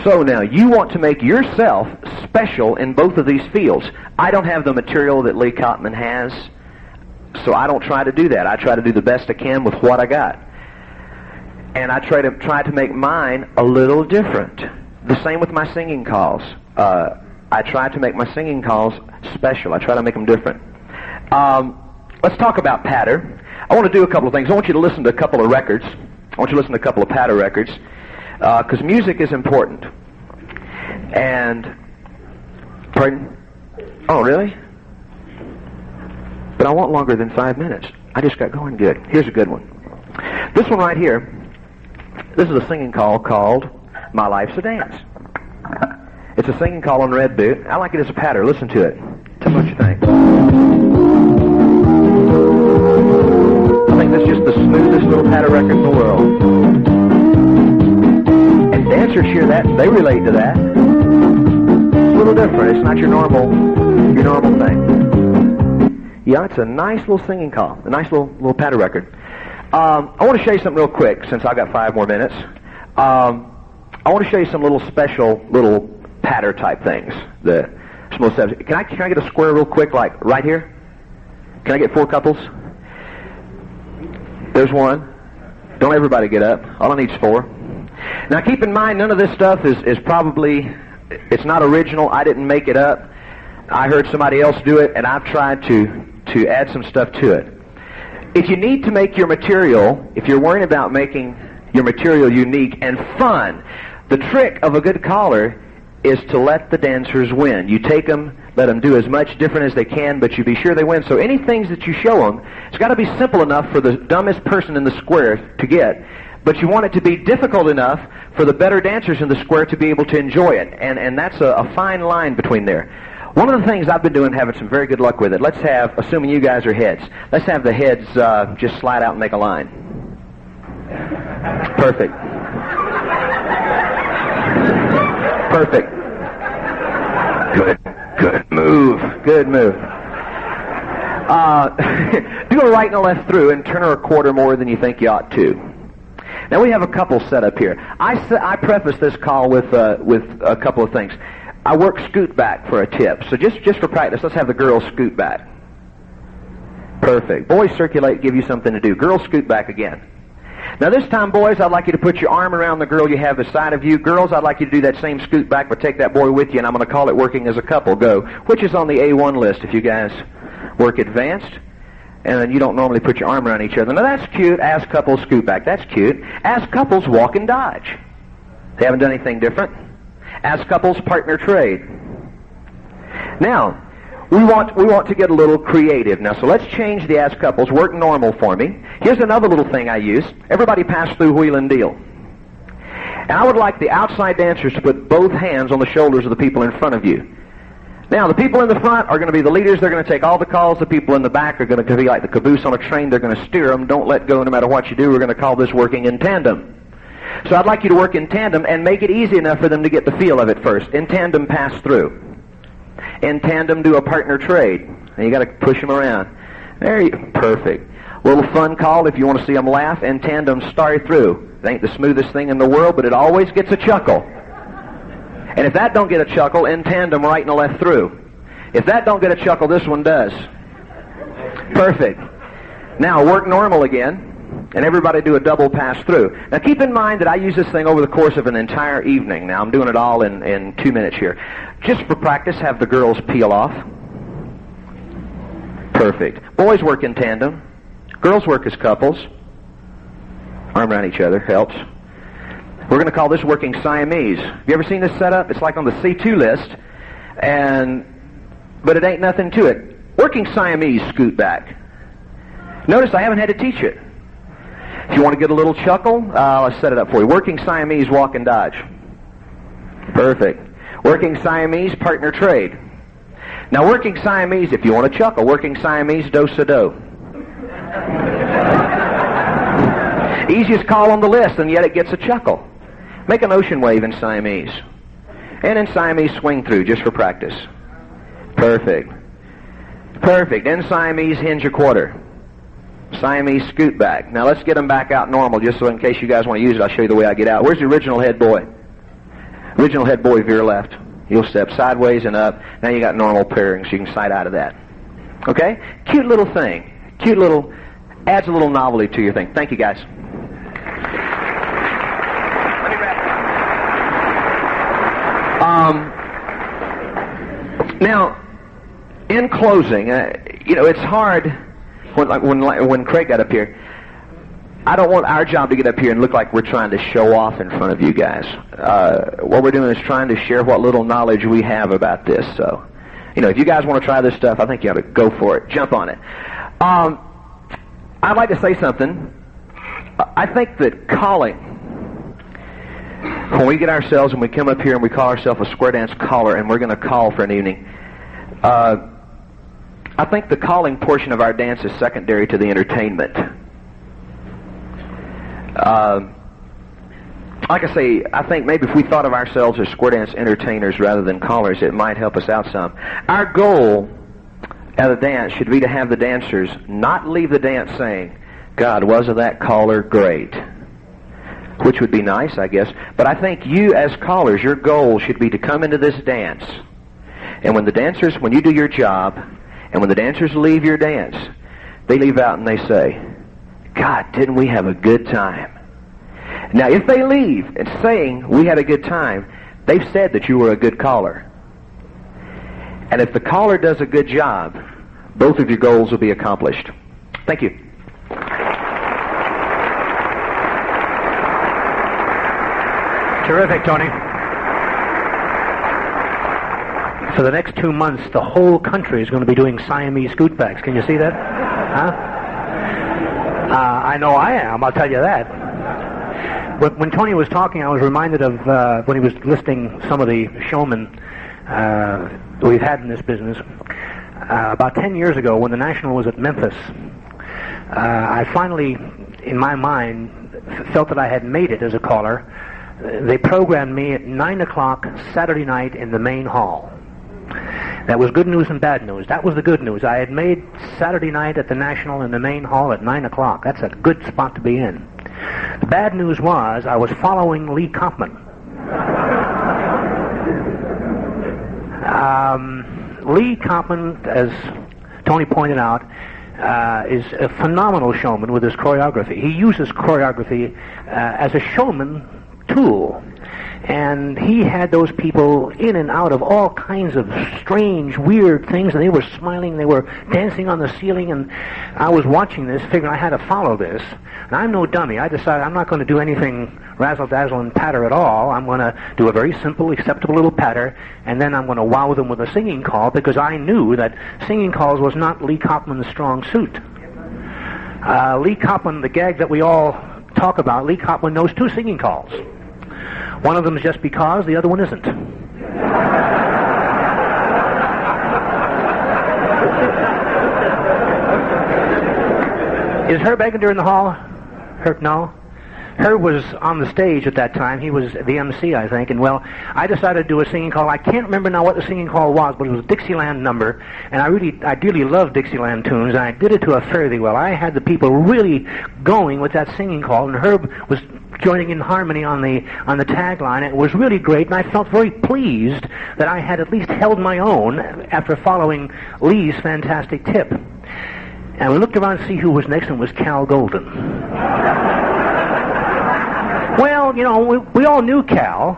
So now, you want to make yourself special in both of these fields. I don't have the material that Lee Kopman has, so I don't try to do that. I try to do the best I can with what I got. And I try to make mine a little different. The same with my singing calls. I try to make my singing calls special. I try to make them different. Let's talk about patter. I want to do a couple of things. I want you to listen to a couple of records. I want you to listen to a couple of patter records, because music is important. And, pardon? Oh, really? But I want longer than 5 minutes. I just got going good. Here's a good one. This one right here, this is a singing call called My Life's a Dance. It's a singing call on red boot. I like it as a patter. Listen to it. Tell me what you think. I think that's just the smoothest little patter record in the world. And dancers hear that, they relate to that. It's a little different. It's not your normal thing. Yeah, it's a nice little singing call, a nice little patter record. I want to show you something real quick, since I got 5 more minutes. I want to show you some little special little patter type things. The small steps. Can I get a square real quick, like right here? Can I get 4 couples? There's one. Don't everybody get up. All I need is 4. Now keep in mind, none of this stuff is probably, it's not original. I didn't make it up. I heard somebody else do it, and I've tried to add some stuff to it. If you need to make your material, if you're worrying about making your material unique and fun, the trick of a good caller is to let the dancers win. You take them, let them do as much different as they can, but you be sure they win. So any things that you show them, it's got to be simple enough for the dumbest person in the square to get, but you want it to be difficult enough for the better dancers in the square to be able to enjoy it. And that's a fine line between there. One of the things I've been doing, having some very good luck with it, let's have, assuming you guys are heads, let's have the heads just slide out and make a line. Perfect. Perfect. Good move. Good move. Do a right and a left through and turn her a quarter more than you think you ought to. Now we have a couple set up here. I preface this call with a couple of things. I work scoot back for a tip. So just for practice, let's have the girls scoot back. Perfect. Boys circulate, give you something to do. Girls scoot back again. Now this time, boys, I'd like you to put your arm around the girl you have beside of you. Girls, I'd like you to do that same scoot back, but take that boy with you, and I'm going to call it working as a couple. Go. Which is on the A1 list if you guys work advanced. And then you don't normally put your arm around each other. Now that's cute. As couples, scoot back. That's cute. As couples, walk and dodge. They haven't done anything different. As couples, partner trade. Now, we want to get a little creative. Now, so let's change the as couples. Work normal for me. Here's another little thing I use. Everybody pass through wheel and deal. And I would like the outside dancers to put both hands on the shoulders of the people in front of you. Now, the people in the front are going to be the leaders. They're going to take all the calls. The people in the back are going to be like the caboose on a train. They're going to steer them. Don't let go no matter what you do. We're going to call this working in tandem. So I'd like you to work in tandem and make it easy enough for them to get the feel of it first. In tandem, pass through. In tandem, do a partner trade. And you got to push them around. There you perfect. Little fun call if you want to see them laugh. In tandem, start through. It ain't the smoothest thing in the world, but it always gets a chuckle. And if that don't get a chuckle, in tandem, right and left through. If that don't get a chuckle, this one does. Perfect. Now, work normal again. And everybody do a double pass through. Now keep in mind that I use this thing over the course of an entire evening. Now I'm doing it all in 2 minutes here. Just for practice, have the girls peel off. Perfect. Boys work in tandem. Girls work as couples. Arm around each other, helps. We're going to call this working Siamese. Have you ever seen this setup? It's like on the C2 list, but it ain't nothing to it. Working Siamese, scoot back. Notice I haven't had to teach it. If you want to get a little chuckle, let's set it up for you. Working Siamese, walk and dodge. Perfect. Working Siamese, partner trade. Now working Siamese, if you want to chuckle, working Siamese, do-sa-do. Easiest call on the list, and yet it gets a chuckle. Make an ocean wave in Siamese. And in Siamese, swing through, just for practice. Perfect. Perfect. In Siamese, hinge a quarter. Siamese, scoot back. Now let's get them back out normal, just so in case you guys want to use it, I'll show you the way I get out. Where's the original head boy? Original head boy, veer left. You'll step sideways and up. Now you got normal pairing, so you can slide out of that. Okay? Cute little thing. Cute little, adds a little novelty to your thing. Thank you, guys. Now, in closing, it's hard when Craig got up here. I don't want our job to get up here and look like we're trying to show off in front of you guys. What we're doing is trying to share what little knowledge we have about this. So, if you guys want to try this stuff, I think you ought to go for it. Jump on it. I'd like to say something. I think that calling, when we get ourselves and we come up here and we call ourselves a square dance caller and we're going to call for an evening, I think the calling portion of our dance is secondary to the entertainment. Like I say, I think maybe if we thought of ourselves as square dance entertainers rather than callers, it might help us out some. Our goal at a dance should be to have the dancers not leave the dance saying, God, wasn't that caller great? Which would be nice, I guess. But I think you as callers, your goal should be to come into this dance. And when you do your job, and when the dancers leave your dance, they leave out and they say, God, didn't we have a good time? Now, if they leave and saying we had a good time, they've said that you were a good caller. And if the caller does a good job, both of your goals will be accomplished. Thank you. Terrific, Tony. For the next 2 months, the whole country is going to be doing Siamese scoot backs. Can you see that? Huh? I know I am, I'll tell you that. When Tony was talking, I was reminded of when he was listing some of the showmen we've had in this business. About 10 years ago, when the National was at Memphis, I finally, in my mind, felt that I had made it as a caller. They programmed me at 9 o'clock Saturday night in the main hall. That was good news and bad news. That was the good news. I had made Saturday night at the National in the main hall at 9 o'clock. That's a good spot to be in. The bad news was I was following Lee Kaufman. Lee Kaufman, as Tony pointed out, is a phenomenal showman with his choreography. He uses choreography as a showman tool. And he had those people in and out of all kinds of strange, weird things, and they were smiling, they were dancing on the ceiling, and I was watching this, figuring I had to follow this. And I'm no dummy. I decided I'm not going to do anything razzle-dazzle and patter at all. I'm going to do a very simple, acceptable little patter, and then I'm going to wow them with a singing call, because I knew that singing calls was not Lee Kaufman's strong suit. Lee Kaufman, the gag that we all talk about, Lee Kaufman knows 2 singing calls. One of them is just because, the other one isn't. Is Herb Egender in the hall? Herb, no? Herb was on the stage at that time. He was the MC, I think. And, well, I decided to do a singing call. I can't remember now what the singing call was, but it was a Dixieland number. And I dearly love Dixieland tunes, and I did it to a fairly well. I had the people really going with that singing call, and Herb was joining in harmony on the tagline. It was really great, and I felt very pleased that I had at least held my own after following Lee's fantastic tip. And we looked around to see who was next, and it was Cal Golden. Well, we all knew Cal,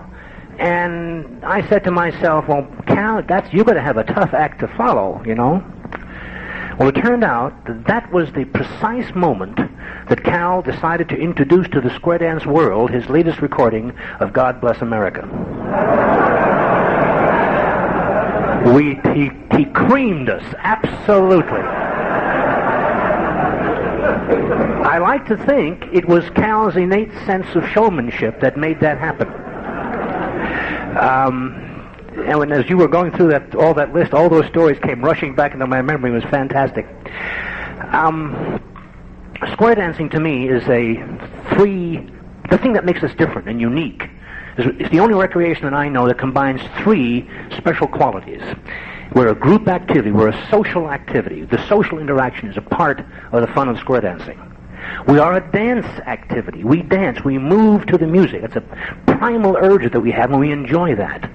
and I said to myself, well, Cal, you're going to have a tough act to follow, Well, it turned out that was the precise moment that Cal decided to introduce to the square dance world his latest recording of God Bless America. He creamed us, absolutely. I like to think it was Cal's innate sense of showmanship that made that happen. And as you were going through all that list, all those stories came rushing back into my memory. It was fantastic. Square dancing to me is the thing that makes us different and unique. It's the only recreation that I know that combines 3 special qualities. We're a group activity. We're a social activity. The social interaction is a part of the fun of square dancing. We are a dance activity. We dance. We move to the music. It's a primal urge that we have, and we enjoy that.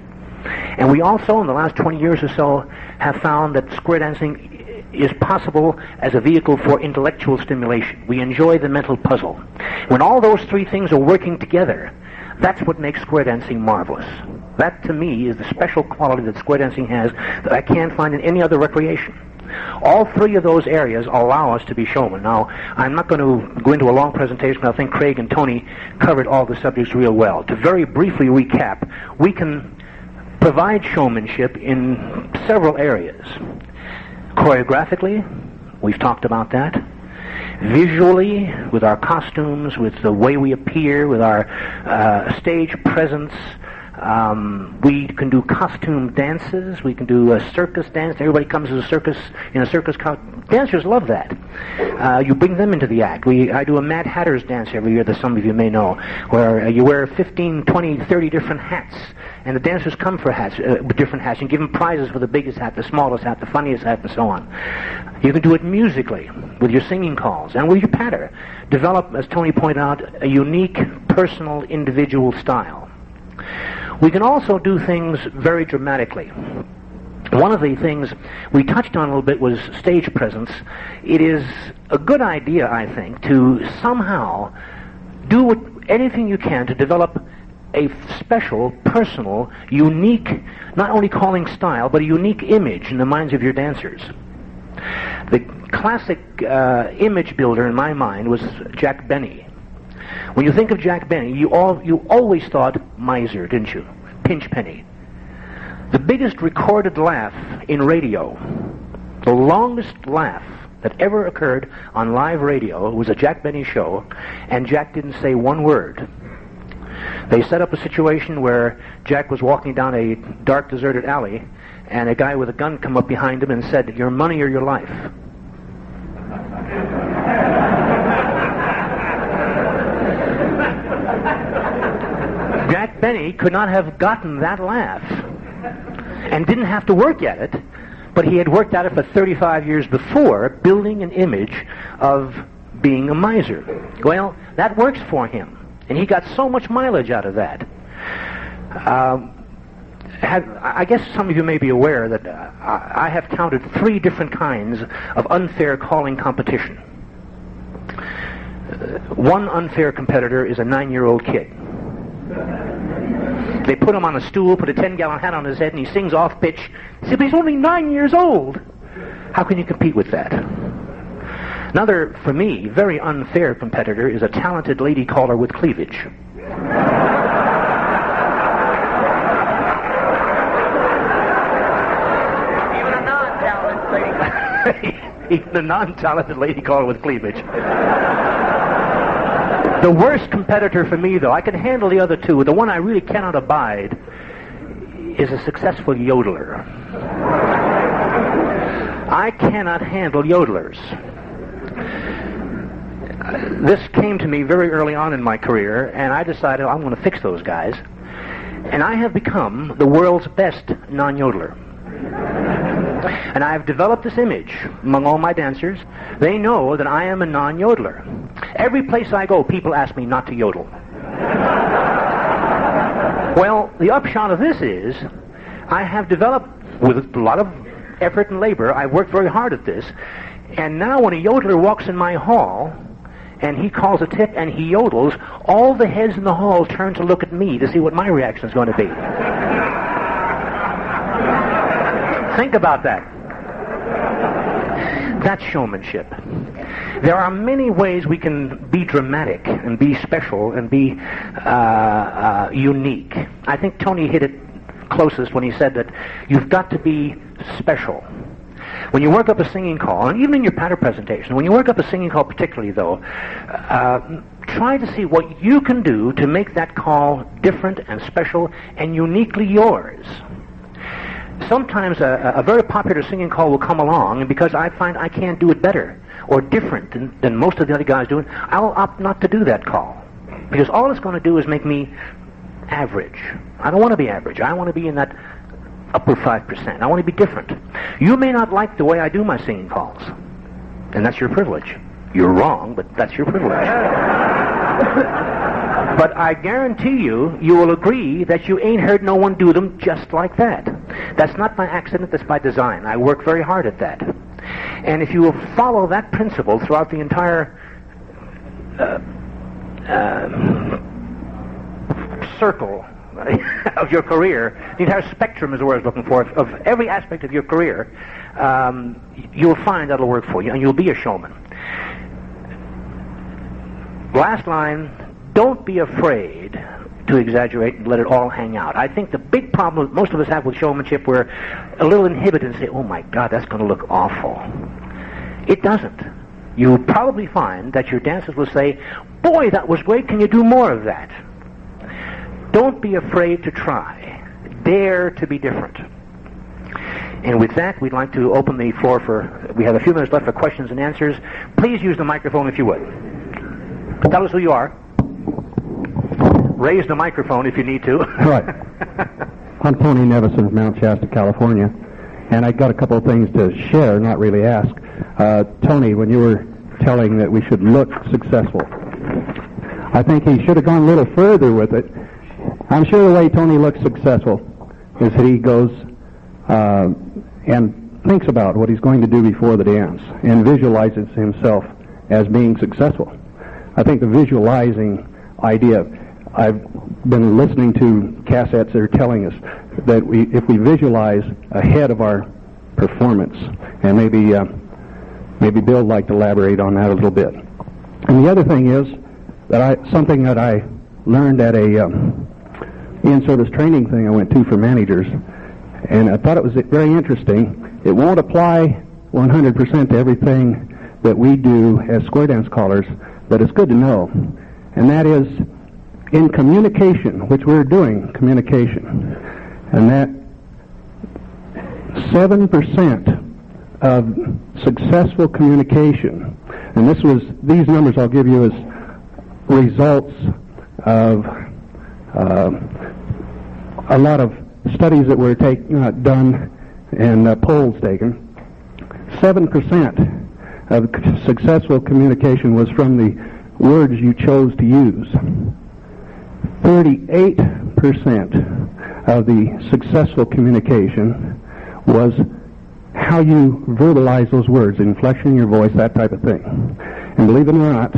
And we also, in the last 20 years or so, have found that square dancing is possible as a vehicle for intellectual stimulation. We enjoy the mental puzzle. When all those 3 things are working together, That's what makes square dancing marvelous. That, to me, is the special quality that square dancing has that I can't find in any other recreation. All three of those areas allow us to be showmen. Now, I'm not going to go into a long presentation. I think Craig and Tony covered all the subjects real well. To very briefly recap, we can provide showmanship in several areas. Choreographically, we've talked about that. Visually, with our costumes, with the way we appear, with our stage presence. We can do costume dances. We can do a circus dance. Everybody comes to a circus in a circus costume. Dancers love that. You bring them into the act. I do a Mad Hatter's dance every year that some of you may know, where you wear 15, 20, 30 different hats, and the dancers come for hats, different hats. You give them prizes for the biggest hat, the smallest hat, the funniest hat, and so on. You can do it musically with your singing calls and with your patter. Develop, as Tony pointed out, a unique, personal, individual style. We can also do things very dramatically. One of the things we touched on a little bit was stage presence. It is a good idea, I think, to somehow do anything you can to develop a special, personal, unique, not only calling style, but a unique image in the minds of your dancers. The classic image builder in my mind was Jack Benny. When you think of Jack Benny, you always thought miser, didn't you? Pinch penny. The biggest recorded laugh in radio, the longest laugh that ever occurred on live radio was a Jack Benny show, and Jack didn't say one word. They set up a situation where Jack was walking down a dark, deserted alley, and a guy with a gun come up behind him and said, "Your money or your life." Jack Benny could not have gotten that laugh and didn't have to work at it, but he had worked at it for 35 years before, building an image of being a miser. Well, that works for him, and he got so much mileage out of that. I guess some of you may be aware that I have counted 3 different kinds of unfair calling competition. One unfair competitor is a 9-year-old kid. They put him on a stool, put a 10-gallon hat on his head, and he sings off pitch. He said, "But he's only 9 years old." How can you compete with that? Another, for me, very unfair competitor is a talented lady caller with cleavage. Even a non-talented lady. Even a non-talented lady caller with cleavage. The worst competitor for me, though, I can handle the other two. The one I really cannot abide is a successful yodeler. I cannot handle yodelers. This came to me very early on in my career, and I decided I'm going to fix those guys. And I have become the world's best non-yodeler. And I have developed this image among all my dancers. They know that I am a non-yodeler. Every place I go, people ask me not to yodel. Well, the upshot of this is I have developed, with a lot of effort and labor, I've worked very hard at this, and now when a yodeler walks in my hall and he calls a tip and he yodels, all the heads in the hall turn to look at me to see what my reaction is going to be. Think about that. That's showmanship. There are many ways we can be dramatic and be special and be unique. I think Tony hit it closest when he said that you've got to be special. When you work up a singing call, and even in your patter presentation, when you work up a singing call particularly, though, try to see what you can do to make that call different and special and uniquely yours. Sometimes a very popular singing call will come along, and because I find I can't do it better or different than most of the other guys do it, I'll opt not to do that call. Because all it's going to do is make me average. I don't want to be average. I want to be in that upper 5%. I want to be different. You may not like the way I do my singing calls, and that's your privilege. You're wrong, but that's your privilege. But I guarantee you will agree that you ain't heard no one do them just like that. That's not by accident, that's by design. I work very hard at that. And if you will follow that principle throughout the entire circle of your career, the entire spectrum is the word I was looking for, of every aspect of your career, you'll find that'll work for you, and you'll be a showman. Last line, don't be afraid to exaggerate and let it all hang out. I think the big problem most of us have with showmanship, we're a little inhibited and say, oh my God, that's going to look awful. It doesn't. You'll probably find that your dancers will say, boy, that was great, can you do more of that? Don't be afraid to try. Dare to be different. And with that, we'd like to open the floor we have a few minutes left for questions and answers. Please use the microphone if you would. Tell us who you are. Raise the microphone if you need to. Right. I'm Tony Nevison from Mount Shasta, California. And I got a couple of things to share, not really ask. Tony, when you were telling that we should look successful, I think he should have gone a little further with it. I'm sure the way Tony looks successful is that he goes and thinks about what he's going to do before the dance and visualizes himself as being successful. I think the visualizing idea, I've been listening to cassettes that are telling us that if we visualize ahead of our performance, and maybe Bill would like to elaborate on that a little bit. And the other thing is that something that I learned at a in-service training thing I went to for managers, and I thought it was very interesting. It won't apply 100% to everything that we do as square dance callers, but it's good to know. And that is, in communication, which we're doing communication, and that 7% of successful communication, and these numbers I'll give you as results of a lot of studies that were done and polls taken. 7% of successful communication was from the words you chose to use. 38% of the successful communication was how you verbalize those words, inflection in your voice, that type of thing. And believe it or not,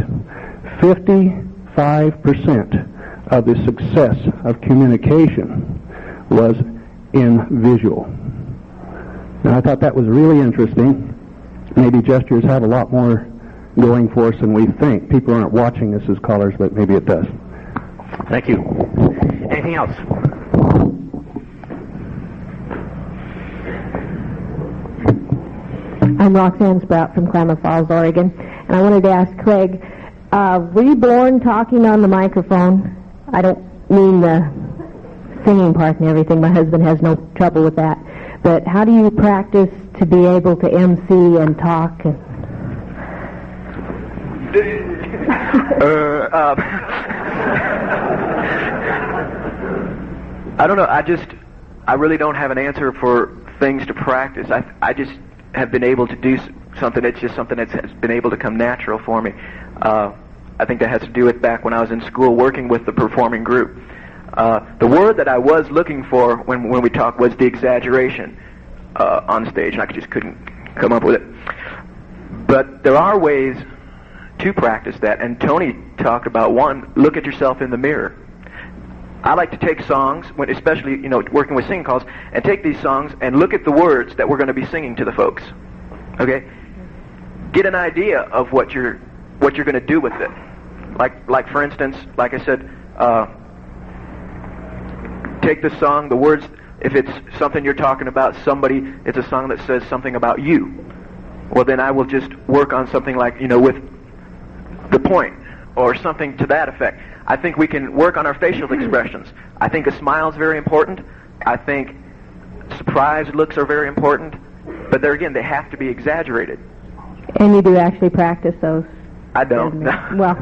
55% of the success of communication was in visual. Now, I thought that was really interesting. Maybe gestures have a lot more going for us than we think. People aren't watching us as callers, but maybe it does. Thank you. Anything else? I'm Roxanne Sprout from Klamath Falls, Oregon, and I wanted to ask Craig, were you born talking on the microphone? I don't mean the singing part and everything. My husband has no trouble with that. But how do you practice to be able to MC and talk? I don't know. I really don't have an answer for things to practice. I just have been able to do something. It's just something that's been able to come natural for me. I think that has to do with back when I was in school working with the performing group. The word that I was looking for when we talked was the exaggeration on stage, and I just couldn't come up with it. But there are ways to practice that, and Tony talked about one, look at yourself in the mirror. I like to take songs, especially working with singing calls, and take these songs and look at the words that we're going to be singing to the folks. Okay? Get an idea of what you're going to do with it. Like for instance, like I said, take the song, the words, if it's something you're talking about somebody, it's a song that says something about you. Well, then I will just work on something like, with the point, or something to that effect. I think we can work on our facial expressions. I think a smile is very important. I think surprised looks are very important. But there again, they have to be exaggerated. And you do actually practice those? I don't. Well,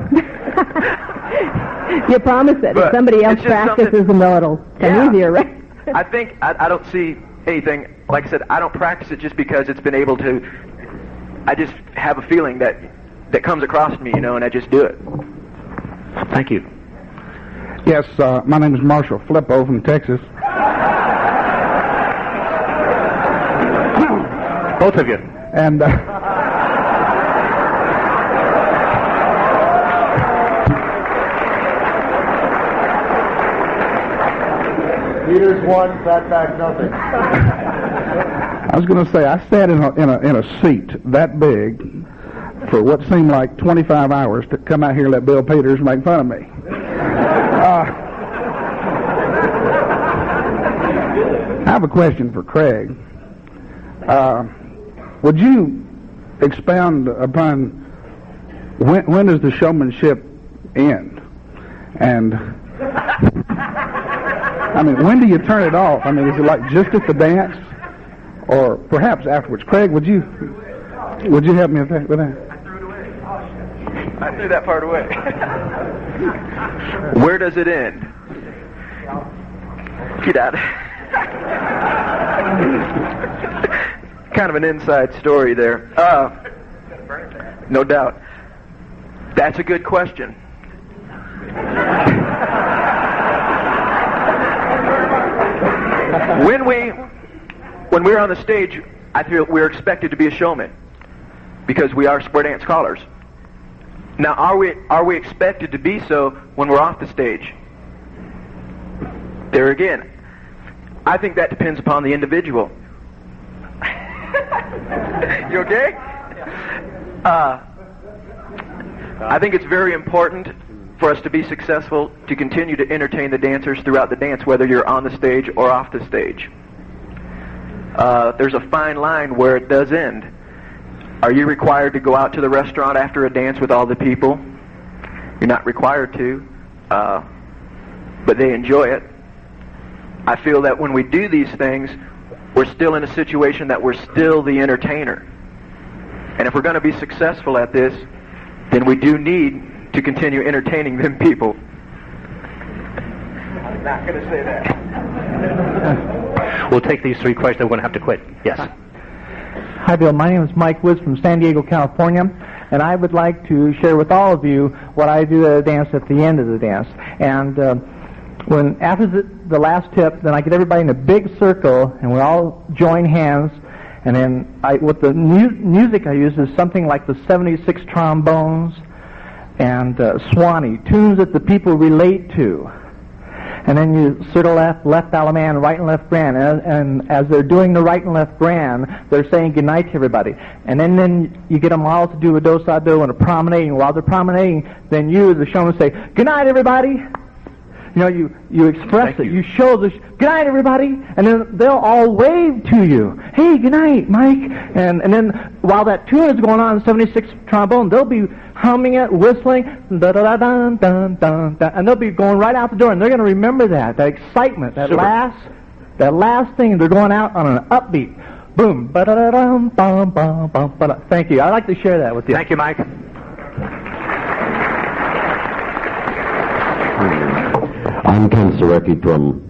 you promise that if somebody else practices them, it'll come easier, right? I think I don't see anything, like I said, I don't practice it just because it's been able to, I just have a feeling that comes across me, and I just do it. Thank you. Yes, my name is Marshall Flippo from Texas. Both of you. And Leaders 1, Fat Back nothing. I was going to say, I sat in a seat that big for what seemed like 25 hours to come out here and let Bill Peters make fun of me. I have a question for Craig. Would you expound upon when does the showmanship end? And I mean, when do you turn it off? I mean, is it like just at the dance, or perhaps afterwards? Craig, would you help me with that? I threw that part away. Where does it end? Get out. Kind of an inside story there. No doubt. That's a good question. When we're on the stage, I feel we're expected to be a showman because we are square dance callers. Now, are we expected to be so when we're off the stage? There again, I think that depends upon the individual. You okay? I think it's very important for us to be successful to continue to entertain the dancers throughout the dance, whether you're on the stage or off the stage. There's a fine line where it does end. Are you required to go out to the restaurant after a dance with all the people? You're not required to, but they enjoy it. I feel that when we do these things, we're still in a situation that we're still the entertainer. And if we're going to be successful at this, then we do need to continue entertaining them people. I'm not going to say that. We'll take these 3 questions. We're going to have to quit. Yes. Hi, Bill. My name is Mike Woods from San Diego, California, and I would like to share with all of you what I do at a dance at the end of the dance. And when after the last tip, then I get everybody in a big circle, and we all join hands. And then with the music I use is something like the 76 trombones and Swanee, tunes that the people relate to. And then you circle left Alaman, right and left grand. And as they're doing the right and left grand, they're saying goodnight to everybody. And then you get them all to do a do-sa-do and a promenading. While they're promenading, then you, as the showman, say, goodnight, everybody. You know, you express it. You show the good night, everybody, and then they'll all wave to you. Hey, good night, Mike. And then while that tune is going on, 76 trombone, they'll be humming it, whistling, da da da dun dun dun, and they'll be going right out the door, and they're going to remember that excitement, that last thing. They're going out on an upbeat. Boom, ba da da dum bum bum bum ba. Thank you. I'd like to share that with you. Thank you, Mike. I'm Ken Sarecki from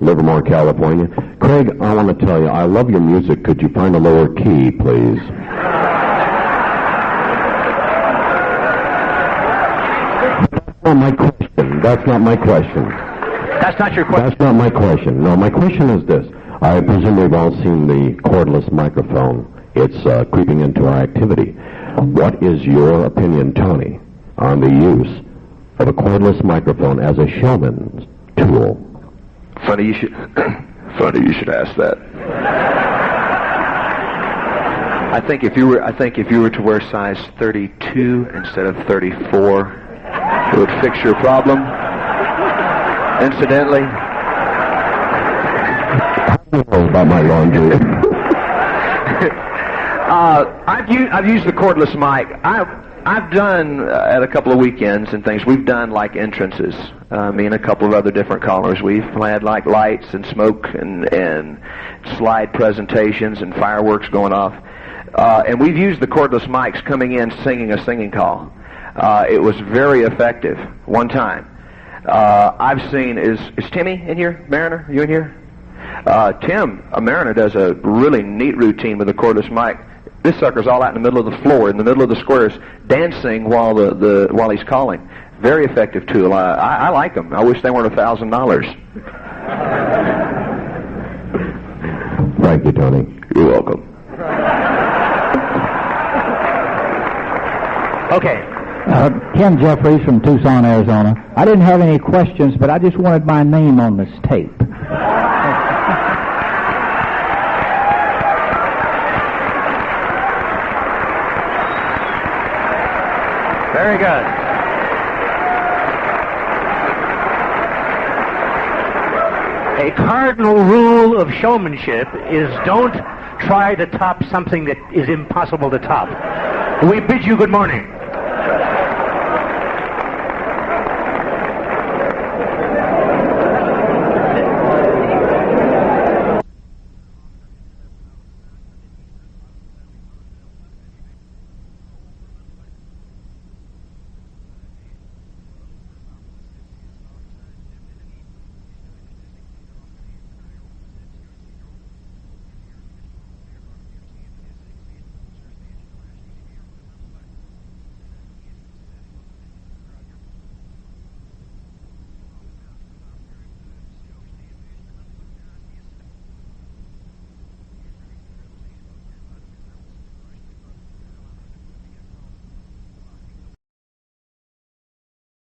Livermore, California. Craig, I want to tell you, I love your music. Could you find a lower key, please? That's not my question. That's not my question. That's not your question. That's not my question. No, my question is this. I presume we've all seen the cordless microphone. It's creeping into our activity. What is your opinion, Tony, on the use of a cordless microphone as a showman's tool? Funny you should ask that. I think if you were to wear size 32 instead of 34, it would fix your problem. Incidentally, I don't know about my laundry. I've used the cordless mic. I've done at a couple of weekends and things. We've done like entrances. Me and a couple of other different callers. We've had like lights and smoke and slide presentations and fireworks going off. And we've used the cordless mics coming in singing a singing call. It was very effective one time. I've seen is Timmy in here? Mariner, are you in here? Tim, a Mariner, does a really neat routine with the cordless mic. This sucker's all out in the middle of the floor, in the middle of the squares, dancing while while he's calling. Very effective tool. I like them. I wish they weren't $1,000. Thank you, Tony. You're welcome. Okay. Ken Jeffries from Tucson, Arizona. I didn't have any questions, but I just wanted my name on this tape. Very good. A cardinal rule of showmanship is don't try to top something that is impossible to top. We bid you good morning.